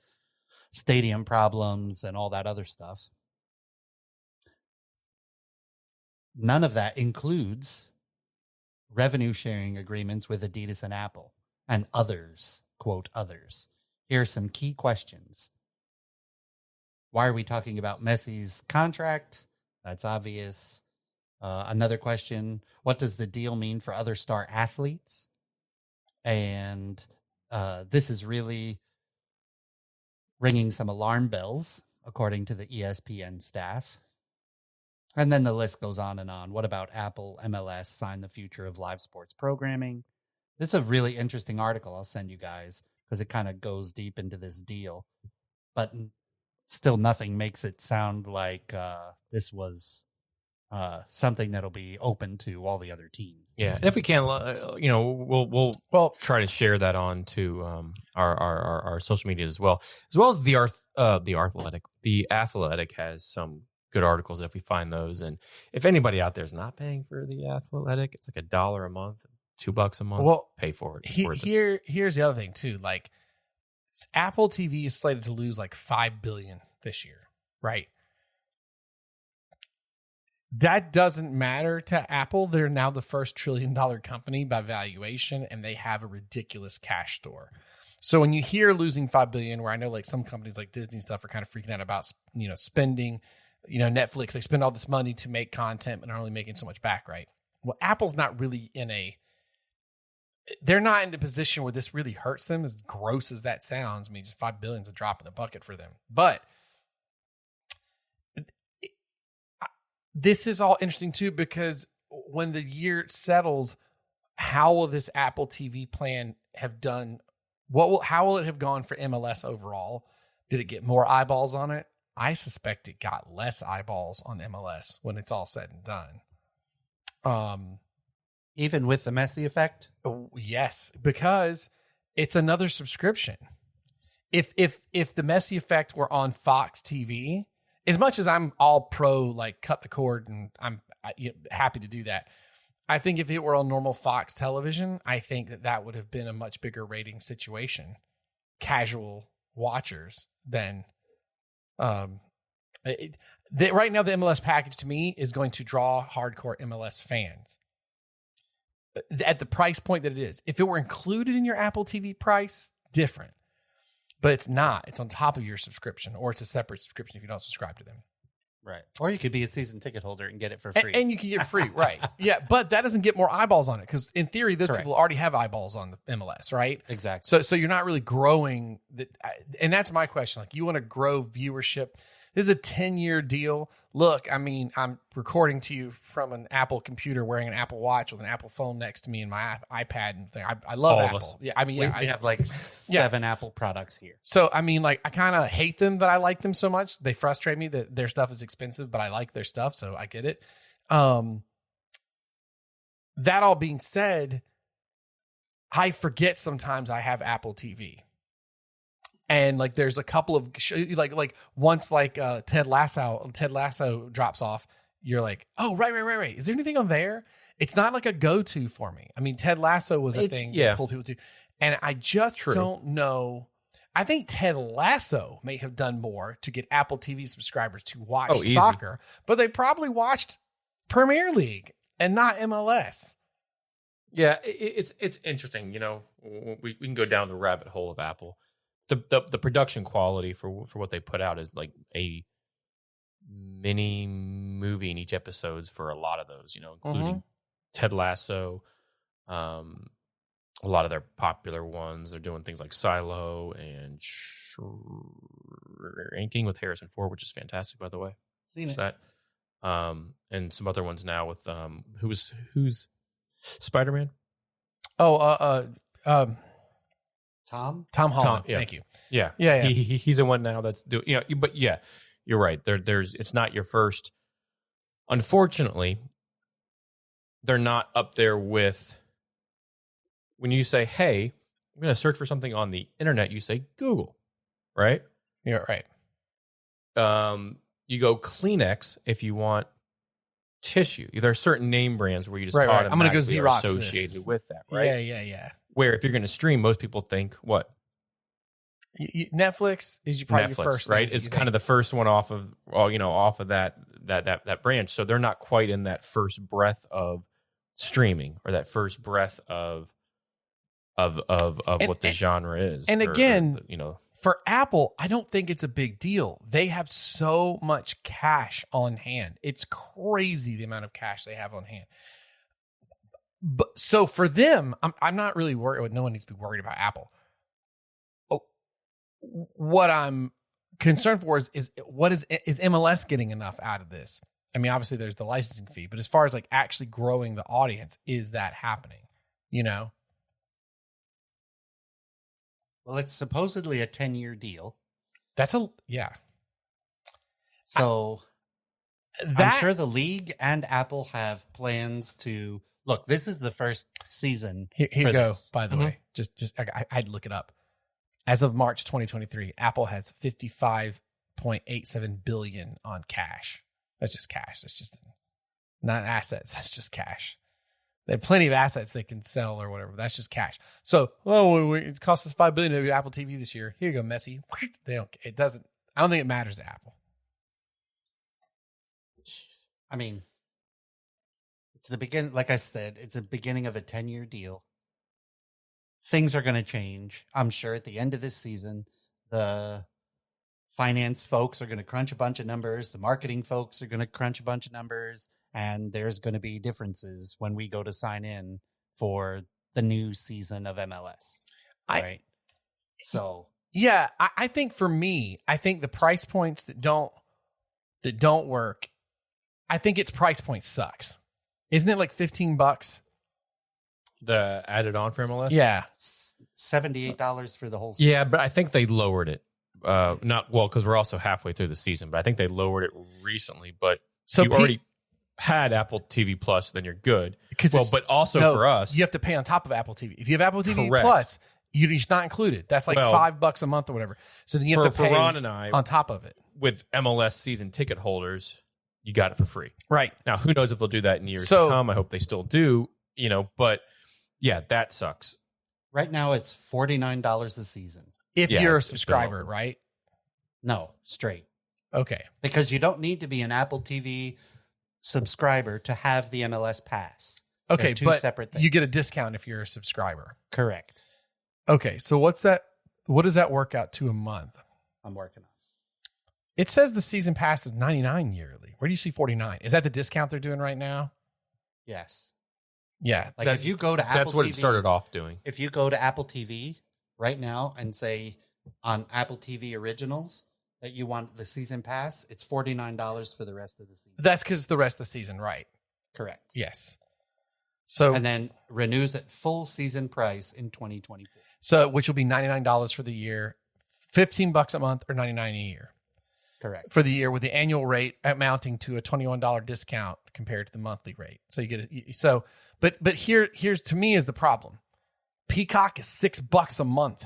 stadium problems and all that other stuff. None of that includes revenue sharing agreements with Adidas and Apple and others, quote, others. Here are some key questions. Why are we talking about Messi's contract? That's obvious. Another question, what does the deal mean for other star athletes? And this is really ringing some alarm bells, according to the ESPN staff. And then the list goes on and on. What about Apple MLS sign the future of live sports programming? This is a really interesting article I'll send you guys because it kind of goes deep into this deal. But still nothing makes it sound like this was something that'll be open to all the other teams. Yeah, and if we can, we'll try to share that on to our social media as well as the Athletic. The Athletic has some good articles if we find those, and if anybody out there is not paying for the Athletic, it's like $1 a month, $2 a month. Well, pay for it. Here's the other thing too. Like Apple TV is slated to lose like $5 billion this year, right? That doesn't matter to Apple. They're now the first $1 trillion company by valuation, and they have a ridiculous cash store. So when you hear losing $5 billion, where I know like some companies like Disney stuff are kind of freaking out about, spending, Netflix, they spend all this money to make content, but are only making so much back, right? Well, Apple's not really they're not in a position where this really hurts them, as gross as that sounds. I mean, just $5 billion is a drop in the bucket for them. But this is all interesting too, because when the year settles, how will this Apple TV plan have done? How will it have gone for MLS overall? Did it get more eyeballs on it? I suspect it got less eyeballs on MLS when it's all said and done. Even with the Messi effect? Yes, because it's another subscription. If the Messi effect were on Fox TV, as much as I'm all pro, like cut the cord, and I'm happy to do that, I think if it were on normal Fox television, I think that would have been a much bigger rating situation, casual watchers than right now. The MLS package to me is going to draw hardcore MLS fans at the price point that it is. If it were included in your Apple TV price, different. But it's not. It's on top of your subscription, or it's a separate subscription if you don't subscribe to them. Right. Or you could be a season ticket holder and get it for free. And you can get free, right. Yeah, but that doesn't get more eyeballs on it, because in theory, those people already have eyeballs on the MLS, right? Exactly. So you're not really growing. And that's my question. Like, you want to grow viewership. This is a 10-year deal. Look, I mean, I'm recording to you from an Apple computer wearing an Apple Watch with an Apple phone next to me and my iPad and thing. I love Apple. Yeah, I mean, we have like 7 Apple products here. So, I mean, like, I kind of hate them that I like them so much. They frustrate me that their stuff is expensive, but I like their stuff, so I get it. That all being said, I forget sometimes I have Apple TV. And like, there's a couple of like once like Ted Lasso drops off, you're like, oh, right. Is there anything on there? It's not like a go-to for me. I mean, Ted Lasso was a thing that pulled people to, and I just don't know. I think Ted Lasso may have done more to get Apple TV subscribers to watch soccer, but they probably watched Premier League and not MLS. Yeah, it's interesting. We can go down the rabbit hole of Apple. The production quality for what they put out is like a mini movie in each episodes for a lot of those, including Ted Lasso, a lot of their popular ones. They're doing things like Silo and Shrinking with Harrison Ford, which is fantastic, by the way. Seen it. That, and some other ones now with who's Spider-Man? Tom Holland. Yeah. Thank you. Yeah. He's the one now that's doing. But yeah, you're right. There's it's not your first. Unfortunately, they're not up there with. When you say, "Hey, I'm going to search for something on the internet," you say Google, right? Yeah, right. You go Kleenex if you want tissue. There are certain name brands where you just right. I'm going to go Xerox Xerox associated with that, right? Yeah. Where if you're going to stream, most people think what? Netflix is probably your first, right? It's kind of the first one off of that branch. So they're not quite in that first breath of streaming, or that first breath of what the genre is. And again, for Apple, I don't think it's a big deal. They have so much cash on hand. It's crazy the amount of cash they have on hand. But so for them, I'm not really worried. No one needs to be worried about Apple. Oh, what I'm concerned for is what is MLS getting enough out of this? I mean, obviously there's the licensing fee, but as far as like actually growing the audience, is that happening? You know? Well, it's supposedly a 10-year deal. Yeah. So I'm sure the league and Apple have plans to look. This is the first season. Here you for go. this. By the way, just I had to look it up. As of March 2023, Apple has 55.87 billion on cash. That's just cash. That's just not assets. That's just cash. They have plenty of assets they can sell or whatever. That's just cash. So, it cost us $5 billion to do Apple TV this year. Here you go, Messi. They don't. It doesn't. I don't think it matters to Apple. I mean, it's the beginning. Like I said, it's a beginning of a 10-year deal. Things are going to change. I'm sure at the end of this season, the finance folks are going to crunch a bunch of numbers. The marketing folks are going to crunch a bunch of numbers. And there's going to be differences when we go to sign in for the new season of MLS. Right. Yeah, I think for me, I think the price points that don't work, I think its price point sucks. Isn't it like $15? The added on for MLS? Yeah. $78 for the whole season. Yeah, but I think they lowered it. Because we're also halfway through the season, but I think they lowered it recently. But so you already had Apple TV Plus, then you're good. But also for us, you have to pay on top of Apple TV. If you have Apple TV correct. Plus, it's not included. That's like $5 a month or whatever. So then you have to pay Ron and I, on top of it. With MLS season ticket holders, you got it for free. Right. Now, who knows if they'll do that in years to come? I hope they still do. But yeah, that sucks. Right now, it's $49 a season. If you're a subscriber, right? No, straight. Okay. Because you don't need to be an Apple TV subscriber to have the MLS pass. Okay, two but separate things. You get a discount if you're a subscriber. Correct. Okay, so what's that? What does that work out to a month? I'm working on. It says the season pass is $99 yearly. Where do you see $49? Is that the discount they're doing right now? Yes. Yeah. Like if you go to Apple that's what TV, it started off doing. If you go to Apple TV right now and say on Apple TV Originals that you want the season pass, it's $49 for the rest of the season. That's because the rest of the season, right? Correct. Yes. So and then renews at full season price in 2024. So which will be $99 for the year, $15 a month, or $99 a year. Correct. For the year, with the annual rate amounting to a $21 discount compared to the monthly rate. So you get it. So, but here's to me is the problem. Peacock is $6 a month.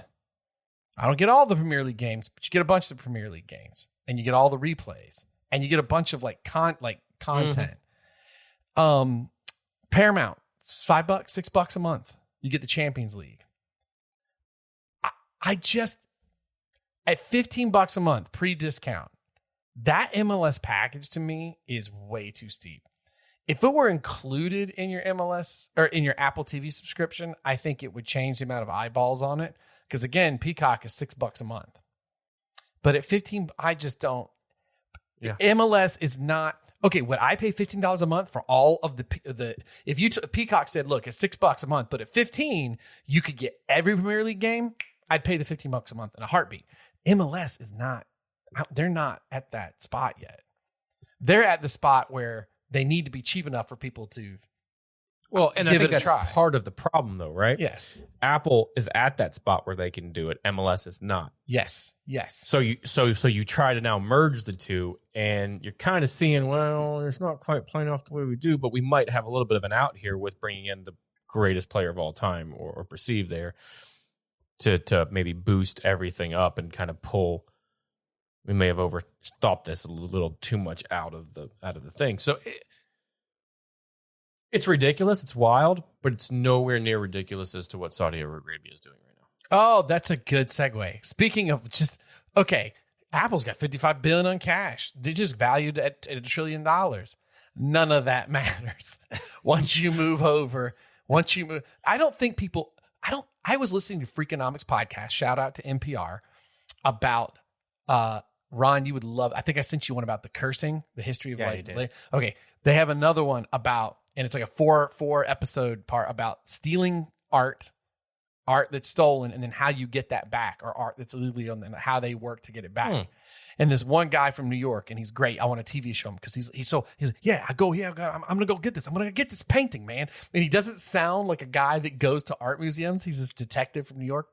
I don't get all the Premier League games, but you get a bunch of the Premier League games, and you get all the replays, and you get a bunch of content. Paramount, it's $5, $6 a month. You get the Champions League. I just at $15 a month pre-discount, that MLS package to me is way too steep. If it were included in your MLS or in your Apple TV subscription, I think it would change the amount of eyeballs on it. Because again, Peacock is $6 a month. But at 15, I just don't. Yeah. MLS is not okay. Would I pay $15 a month for all of the? If you Peacock said, look, it's $6 a month, but at 15, you could get every Premier League game. I'd pay the $15 a month in a heartbeat. MLS is not. They're not at that spot yet. They're at the spot where they need to be cheap enough for people to. Well, and I think that's part of the problem, though, right? Yes. Apple is at that spot where they can do it. MLS is not. Yes. So you try to now merge the two, and you're kind of seeing, well, it's not quite playing off the way we do, but we might have a little bit of an out here with bringing in the greatest player of all time, or perceived there, to maybe boost everything up and kind of pull. We may have overthought this a little too much out of the thing. So. It's ridiculous. It's wild, but it's nowhere near ridiculous as to what Saudi Arabia is doing right now. Oh, that's a good segue. Speaking of Apple's got $55 billion on cash. They just valued at $1 trillion. None of that matters. Once you move, I was listening to Freakonomics podcast. Shout out to NPR about, Ron, you would love, I think I sent you one about the cursing, the history of you did. Okay. They have another one about and it's like a four episode part about stealing art that's stolen, and then how you get that back, or art that's illegally on, and how they work to get it back. And this one guy from New York, and he's great. I want a TV show him because he's I'm gonna go get this. I'm gonna get this painting, man. And he doesn't sound like a guy that goes to art museums. He's this detective from New York.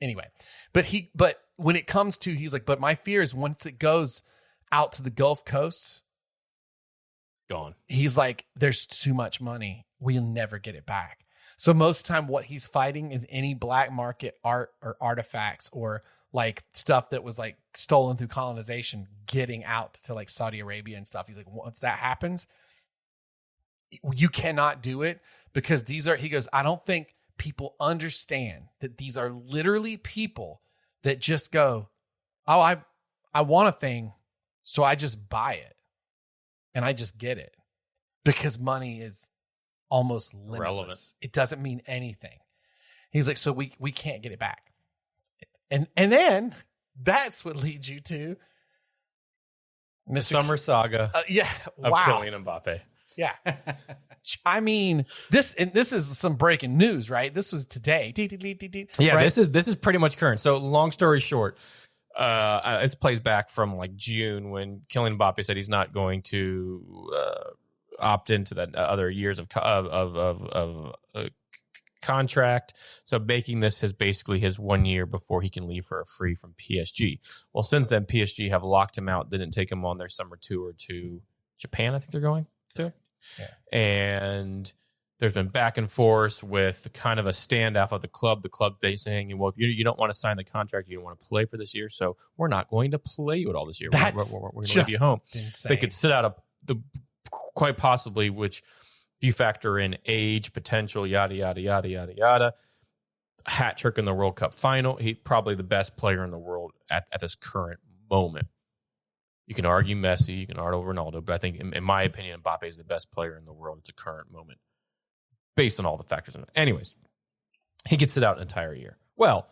Anyway, but when it comes to, he's like, but my fear is once it goes out to the Gulf Coast, gone. He's like, there's too much money. We'll never get it back. So most of the time what he's fighting is any black market art or artifacts or like stuff that was like stolen through colonization getting out to like Saudi Arabia and stuff. He's like, once that happens, you cannot do it because he goes, I don't think people understand that these are literally people that just go, oh, I want a thing, so I just buy it and I just get it because money is almost limitless. Irrelevant. It doesn't mean anything. He's like, so we can't get it back. And then that's what leads you to the summer saga. Of Kylian Mbappe. Yeah. I mean, this is some breaking news, right? This was today. Yeah, right? This is pretty much current. So long story short, this plays back from like June when Kylian Mbappe said he's not going to opt into that other years of contract. So making this basically his 1 year before he can leave for a free from PSG. Well, since then, PSG have locked him out, didn't take him on their summer tour to Japan, I think they're going to. Yeah. And there's been back and forth with kind of a standoff of the club. The club's basically saying, well, if you don't want to sign the contract, you don't want to play for this year, so we're not going to play you at all this year. We're going to leave you home. Insane. They could sit out quite possibly, which you factor in age, potential, yada, yada, yada, yada, yada. Hat trick in the World Cup final. He's probably the best player in the world at this current moment. You can argue Messi, you can argue Ronaldo, but I think, in my opinion, Mbappe is the best player in the world at the current moment, based on all the factors. Anyways, he gets it out an entire year. Well,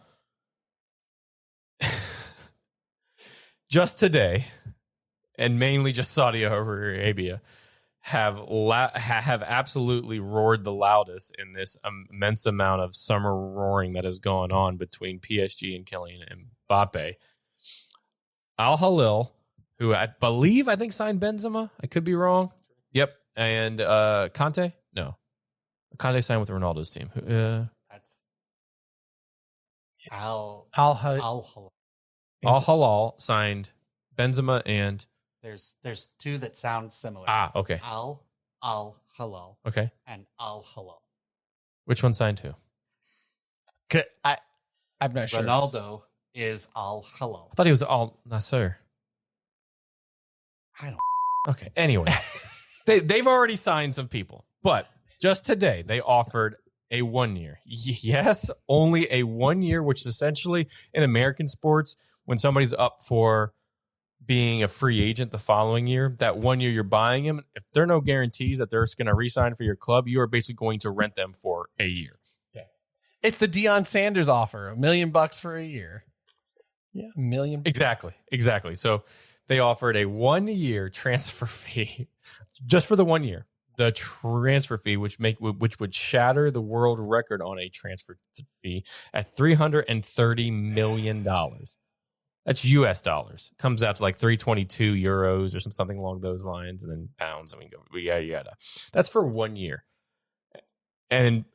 just today, and mainly just Saudi Arabia, have absolutely roared the loudest in this immense amount of summer roaring that has gone on between PSG and Kylian Mbappe. Al Hilal, who I think signed Benzema. I could be wrong. Yep. And Conte? No. Conte signed with Ronaldo's team. That's Al Hilal. Al Hilal signed Benzema and... There's two that sound similar. Okay. Al Hilal. Okay. And Al Hilal. Which one signed who? I'm not sure. Ronaldo is Al Hilal. I thought he was Al Nasser. I don't. Okay. Anyway, they've already signed some people, but just today they offered a 1 year. Yes, only a 1 year, which is essentially in American sports when somebody's up for being a free agent the following year, that 1 year you're buying him. If there are no guarantees that they're going to re-sign for your club, you are basically going to rent them for a year. Okay. It's the Deion Sanders offer, $1 million for a year. Yeah, $1 million. Exactly. So they offered a 1 year transfer fee just for the 1 year. The transfer fee, which would shatter the world record on a transfer fee at $330 million. That's US dollars. Comes out to like 322 euros or something along those lines, and then pounds. I mean, yada. That's for 1 year. And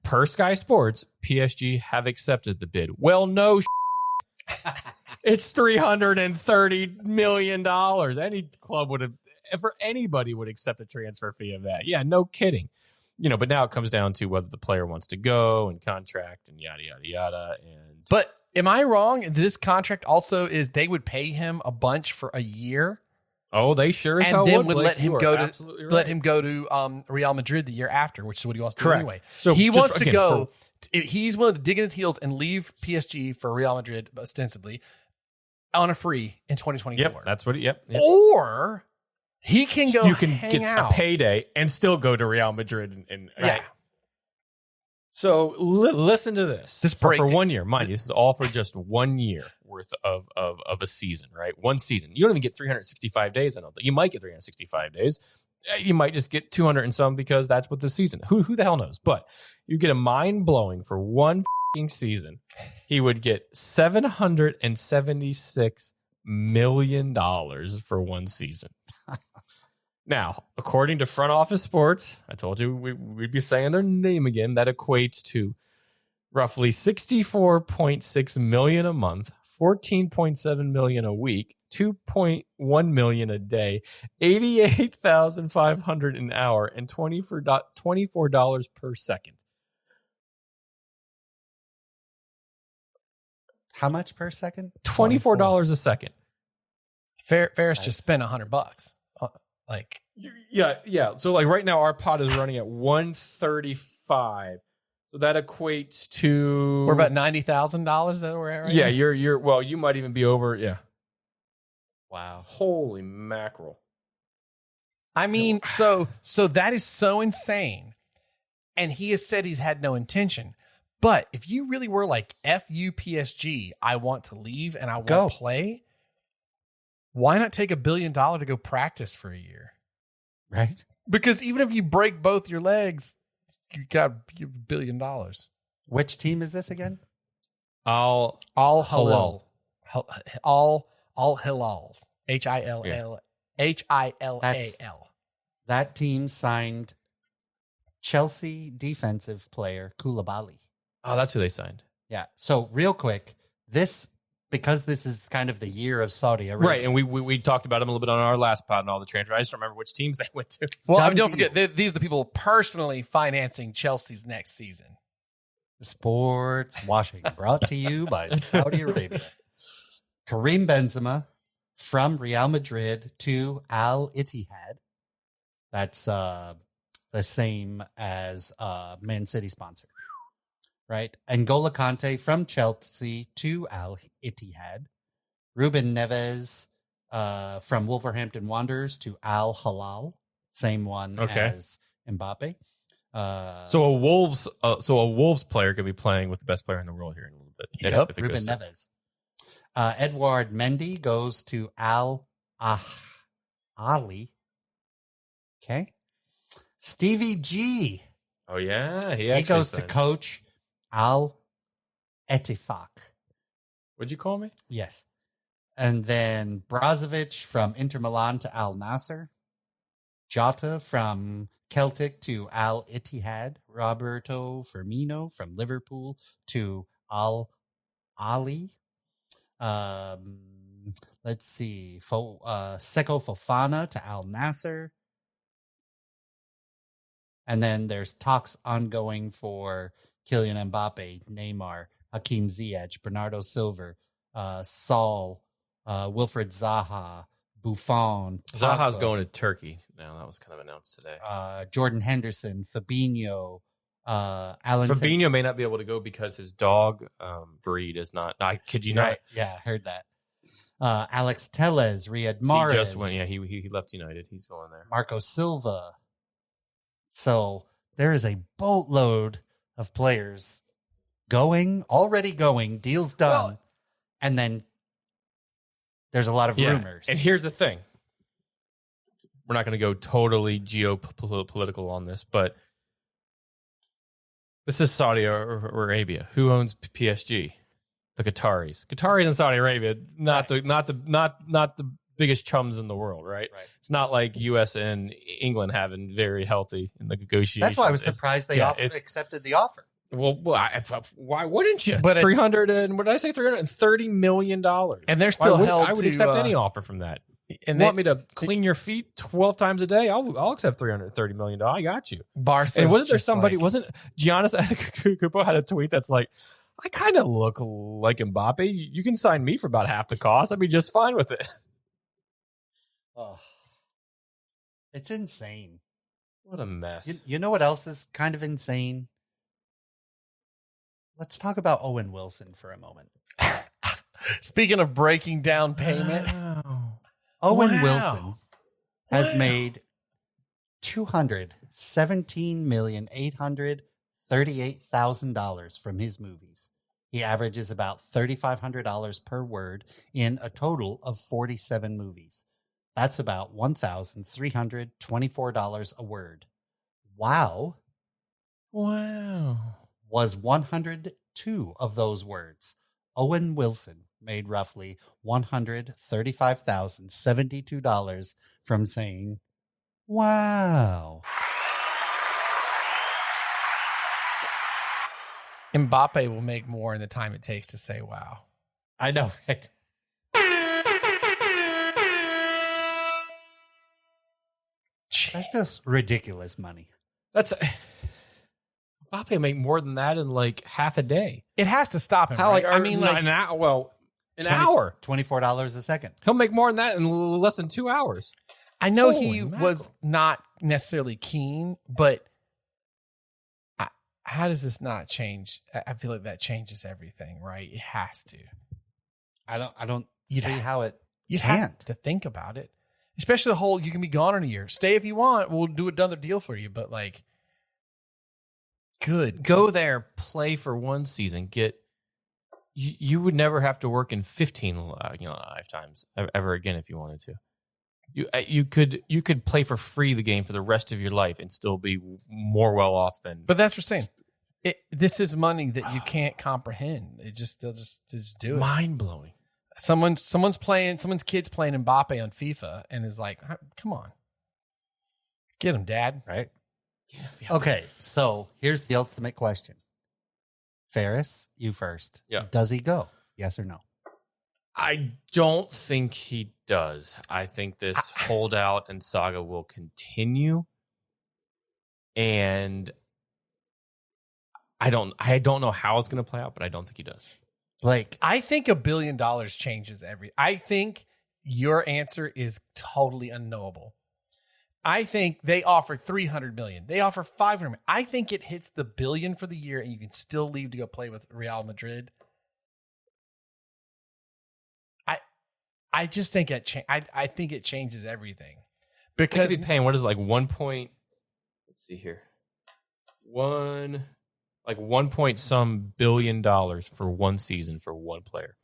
per Sky Sports, PSG have accepted the bid. Well, no, it's $330 million. Any club would have, for anybody would accept a transfer fee of that. Yeah, no kidding. But now it comes down to whether the player wants to go and contract and yada, yada, yada. But am I wrong? This contract also is they would pay him a bunch for a year. Oh, they sure as hell would let him go to Real Madrid the year after, which is what he wants to do anyway. So he wants to go. He's willing to dig in his heels and leave PSG for Real Madrid, ostensibly on a free in 2024. Yep, that's what. Yep. Or he can go. You can get a payday and still go to Real Madrid and yeah. So listen to this. This for 1 year, mind you, this is all for just 1 year worth of a season, right? One season. You don't even get 365 days. I don't think you might get 365 days. You might just get 200 and some because that's what the season. Who the hell knows? But you get a mind blowing for one season. He would get $776 million for one season. Now, according to Front Office Sports, I told you we'd be saying their name again. That equates to roughly $64.6 million a month, $14.7 million a week, $2.1 million a day, $88,500 an hour, and $24 per second. How much per second? $24 a second. Ferris just spent $100. Yeah. So like right now, our pot is running at 135. So that equates to we're about $90,000 that we're at right now? You're well, you might even be over. Yeah. Wow. Holy mackerel. I mean, so that is so insane. And he has said he's had no intention. But if you really were like FU PSG, I want to leave and I want to play, why not take $1 billion to go practice for a year? Right? Because even if you break both your legs, you got $1 billion. Which team is this again? Al Hilal. All Hilals. HILAL. That team signed Chelsea defensive player Koulibaly. Oh, that's who they signed. Yeah. So real quick, because this is kind of the year of Saudi Arabia. Right, and we talked about them a little bit on our last pod and all the transfers. I just don't remember which teams they went to. Well, I mean, don't forget, these are the people personally financing Chelsea's next season. Sports washing brought to you by Saudi Arabia. Karim Benzema from Real Madrid to Al Ittihad. That's the same as Man City sponsor. Right. N'Golo Kante from Chelsea to Al Ittihad. Ruben Neves from Wolverhampton Wanderers to Al Hilal. Same one as Mbappe. So a Wolves player could be playing with the best player in the world here in a little bit. Yep. Ruben Neves. Edouard Mendy goes to Al Ali. Okay. Stevie G. Oh yeah, he goes to coach Al Ettifaq. What'd you call me? Yes. And then Brozovic from Inter Milan to Al Nasser. Jota from Celtic to Al Ittihad. Roberto Firmino from Liverpool to Al Ali. Let's see. Seko Fofana to Al Nasser. And then there's talks ongoing for Kylian Mbappe, Neymar, Hakim Ziyech, Bernardo Silva, Saul, Wilfred Zaha, Buffon. Zaha's going to Turkey now. That was kind of announced today. Jordan Henderson, Fabinho, Alan. Fabinho may not be able to go because his dog breed is not. I kid you not. Right. Yeah, I heard that. Alex Tellez, Riyad Mahrez. He just went. Yeah, he left United. He's going there. Marco Silva. So there is a boatload of players already going, deals done, Well, and then there's a lot of rumors. And here's the thing. We're not going to go totally geopolitical on this, but this is Saudi Arabia. Who owns PSG? The Qataris. Qataris in Saudi Arabia, not the biggest chums in the world, right? It's not like U.S. and England having very healthy in the negotiations. That's why I was surprised they accepted the offer. Well, why wouldn't you? But what did I say? $330 million. And they're still held. I would accept any offer from that. And you want me to clean your feet 12 times a day? I'll accept $330 million. I got you. Barca. And wasn't there somebody? Wasn't Giannis Antetokounmpo had a tweet that's like, I kind of look like Mbappe. You can sign me for about half the cost. I'd be just fine with it. Oh, it's insane. What a mess. You know what else is kind of insane? Let's talk about Owen Wilson for a moment. Speaking of breaking down payment, Owen Wilson has made $217,838,000 from his movies. He averages about $3,500 per word in a total of 47 movies. That's about $1,324 a word. Wow was 102 of those words. Owen Wilson made roughly $135,072 from saying, wow. Mbappe will make more in the time it takes to say wow. I know, right? That's just ridiculous money. That's Mbappe make more than that in like half a day. It has to stop him. How Right? like I mean, like an hour. Well, an hour. $24 a second. He'll make more than that in less than 2 hours. I know Holy he mackerel. was not necessarily keen, but how does this not change? I feel like that changes everything, right? It has to. I don't You'd see ha- how it You can't. have to think about it, especially the whole you can be gone in a year. Stay if you want. We'll do another deal for you, but like, good. Go there, play for one season. You would never have to work in 15 lifetimes ever again if you wanted to. You could play for free the game for the rest of your life and still be more well off than. But that's what I'm saying. This is money that you can't comprehend. They'll just do it. Mind blowing. Someone's kid's playing Mbappe on FIFA and is like, come on, get him, Dad. Right? Yeah. Okay, so here's the ultimate question. Ferris, you first. Yeah. Does he go? Yes or no? I don't think he does. I think this holdout and saga will continue, and I don't know how it's going to play out, but I don't think he does. Blake, I think $1 billion changes I think your answer is totally unknowable. I think they offer $300 million. They offer $500 million. I think it hits the $1 billion for the year, and you can still leave to go play with Real Madrid. I just think I think it changes everything They because could be paying what is it, like 1 point. Let's see here, 1 point some billion dollars for one season for one player,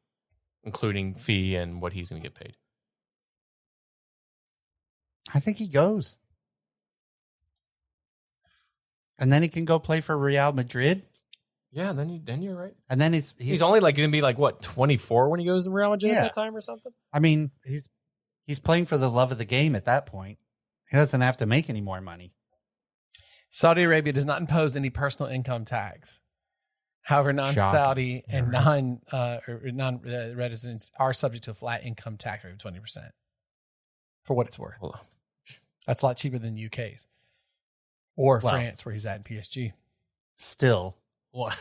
including fee and what he's going to get paid. I think he goes. And then he can go play for Real Madrid. Yeah, then you're right. And then He's only like going to be like what 24 when he goes to Real Madrid Yeah. at that time or something. I mean, he's playing for the love of the game at that point. He doesn't have to make any more money. Saudi Arabia does not impose any personal income tax. However, non-Saudi and non-residents are subject to a flat income tax rate of 20%. For what it's worth. Hold on. That's a lot cheaper than UK's. Or Well, France, where he's at in PSG. Still, 20%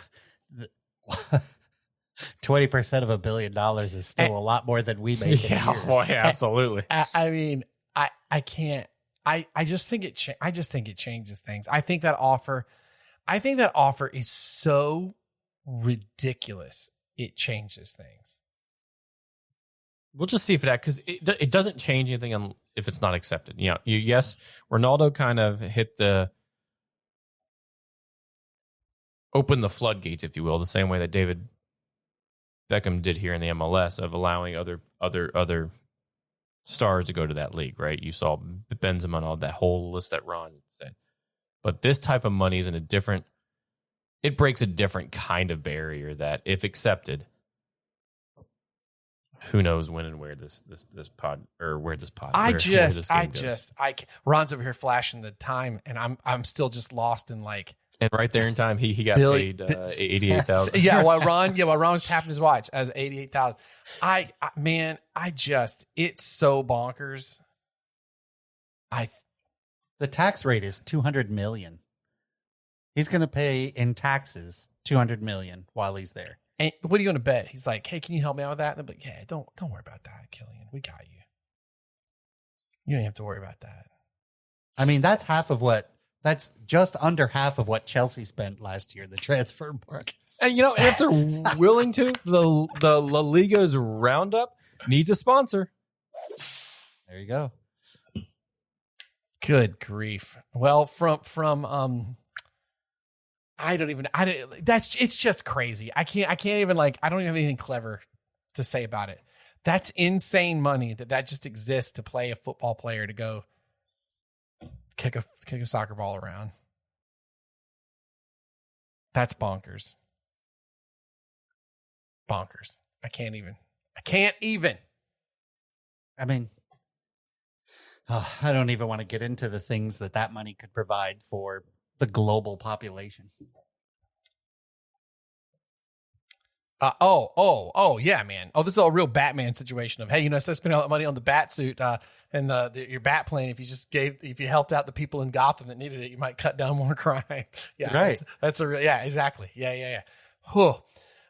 of $1 billion is still a lot more than we make in years. Yeah, absolutely. I mean, I can't. I just think it. I just think it changes things. I think that offer is so ridiculous. It changes things. We'll just see if that because it doesn't change anything if it's not accepted. You know, yes, Ronaldo kind of opened the floodgates, if you will, the same way that David Beckham did here in the MLS of allowing other stars to go to that league. Right? You saw Benzema and all that whole list that Ron said. But this type of money is it breaks a different kind of barrier that, if accepted, who knows when and where this pod. Ron's over here flashing the time, and I'm still just lost in like. And right there in time, he got paid $88,000. Yeah, while Ron was tapping his watch as $88,000. It's so bonkers. The tax rate is $200 million. He's going to pay in taxes $200 million while he's there. And what are you going to bet? He's like, hey, can you help me out with that? And I'm like, yeah, don't worry about that, Killian. We got you. You don't have to worry about that. I mean, that's just under half of what Chelsea spent last year, the transfer market. And if they're willing to, the La Liga's roundup needs a sponsor. There you go. Good grief. Well, from it's just crazy. I don't even have anything clever to say about it. That's insane money that just exists to pay a football player to go kick a soccer ball around. That's bonkers. Bonkers. I can't even. I mean, I don't even want to get into the things that money could provide for the global population. Yeah, man. Oh, this is a real Batman situation of, hey, instead of spending all that money on the bat suit and your bat plane, if you helped out the people in Gotham that needed it, you might cut down more crime. Yeah, right. That's a real, yeah, exactly. Yeah. Whew.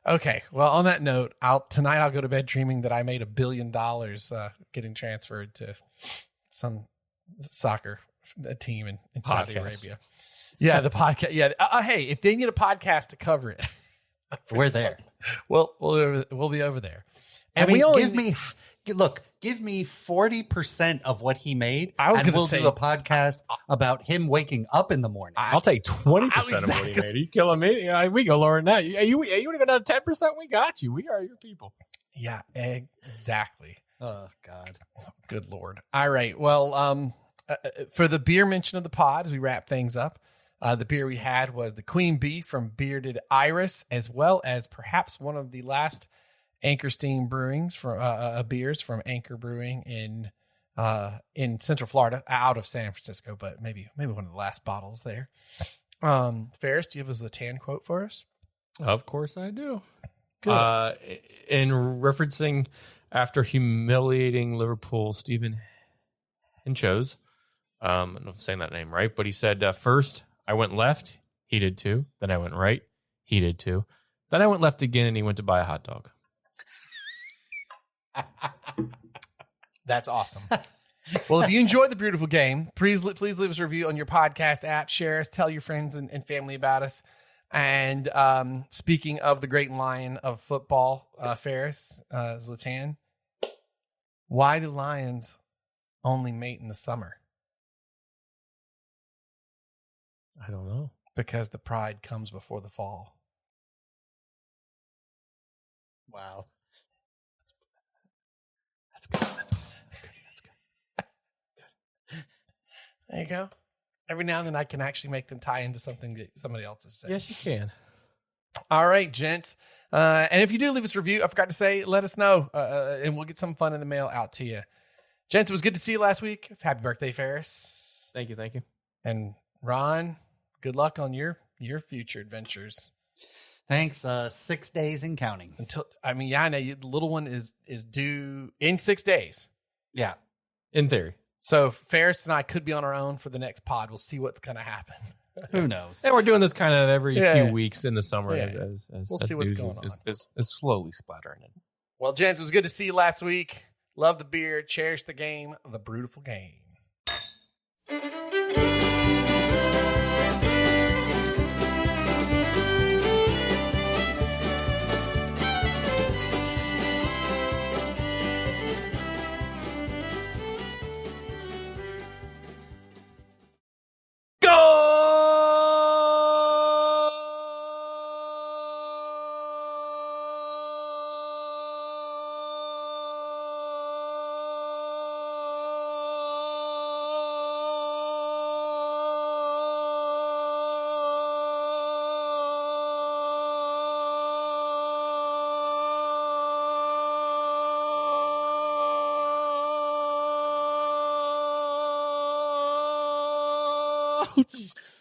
Okay. Well, on that note, tonight I'll go to bed dreaming that I made $1 billion getting transferred to some soccer team in Saudi Arabia. Yeah, the podcast. Yeah. Hey, if they need a podcast to cover it, we're there. We'll be over there. And give me 40% of what he made, and we'll do a podcast about him waking up in the morning. I'll take 20% of what he made. Are you killing me? Yeah, we go lower than that. You want to go down to 10%? We got you. We are your people. Yeah, exactly. Oh, God. Good Lord. All right. Well, for the beer mention of the pod, as we wrap things up, the beer we had was the Queen Bee from Bearded Iris, as well as perhaps one of the last Anchor Steam brewings from beers from Anchor Brewing in Central Florida, out of San Francisco, but maybe one of the last bottles there. Ferris, do you have a Zlatan quote for us? Of course I do. Good. In referencing after humiliating Liverpool, Stephen Henchos, I don't know if I'm saying that name right, but he said, first, I went left, he did too. Then I went right, he did too. Then I went left again, and he went to buy a hot dog. That's awesome. Well, if you enjoyed the Brewtiful Game, please leave us a review on your podcast app. Share us, tell your friends and family about us. And speaking of the great lion of football, Ferris, Zlatan, why do lions only mate in the summer? I don't know. Because the pride comes before the fall. Wow. That's good. That's good. There you go. Every now and then I can actually make them tie into something that somebody else has said. Yes, you can. All right, gents. And if you do leave us a review, I forgot to say, let us know, and we'll get some fun in the mail out to you. Gents, it was good to see you last week. Happy birthday, Ferris. Thank you. And Ron, good luck on your future adventures. Thanks. 6 days and counting. I know the little one is due in 6 days. Yeah. In theory. So Ferris and I could be on our own for the next pod. We'll see what's going to happen. Who knows? And we're doing this kind of every few weeks in the summer. Yeah. We'll see what's going on. Is slowly splattering in. Well, gents, it was good to see you last week. Love the beer. Cherish the game. The Brewtiful Game.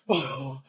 Oh.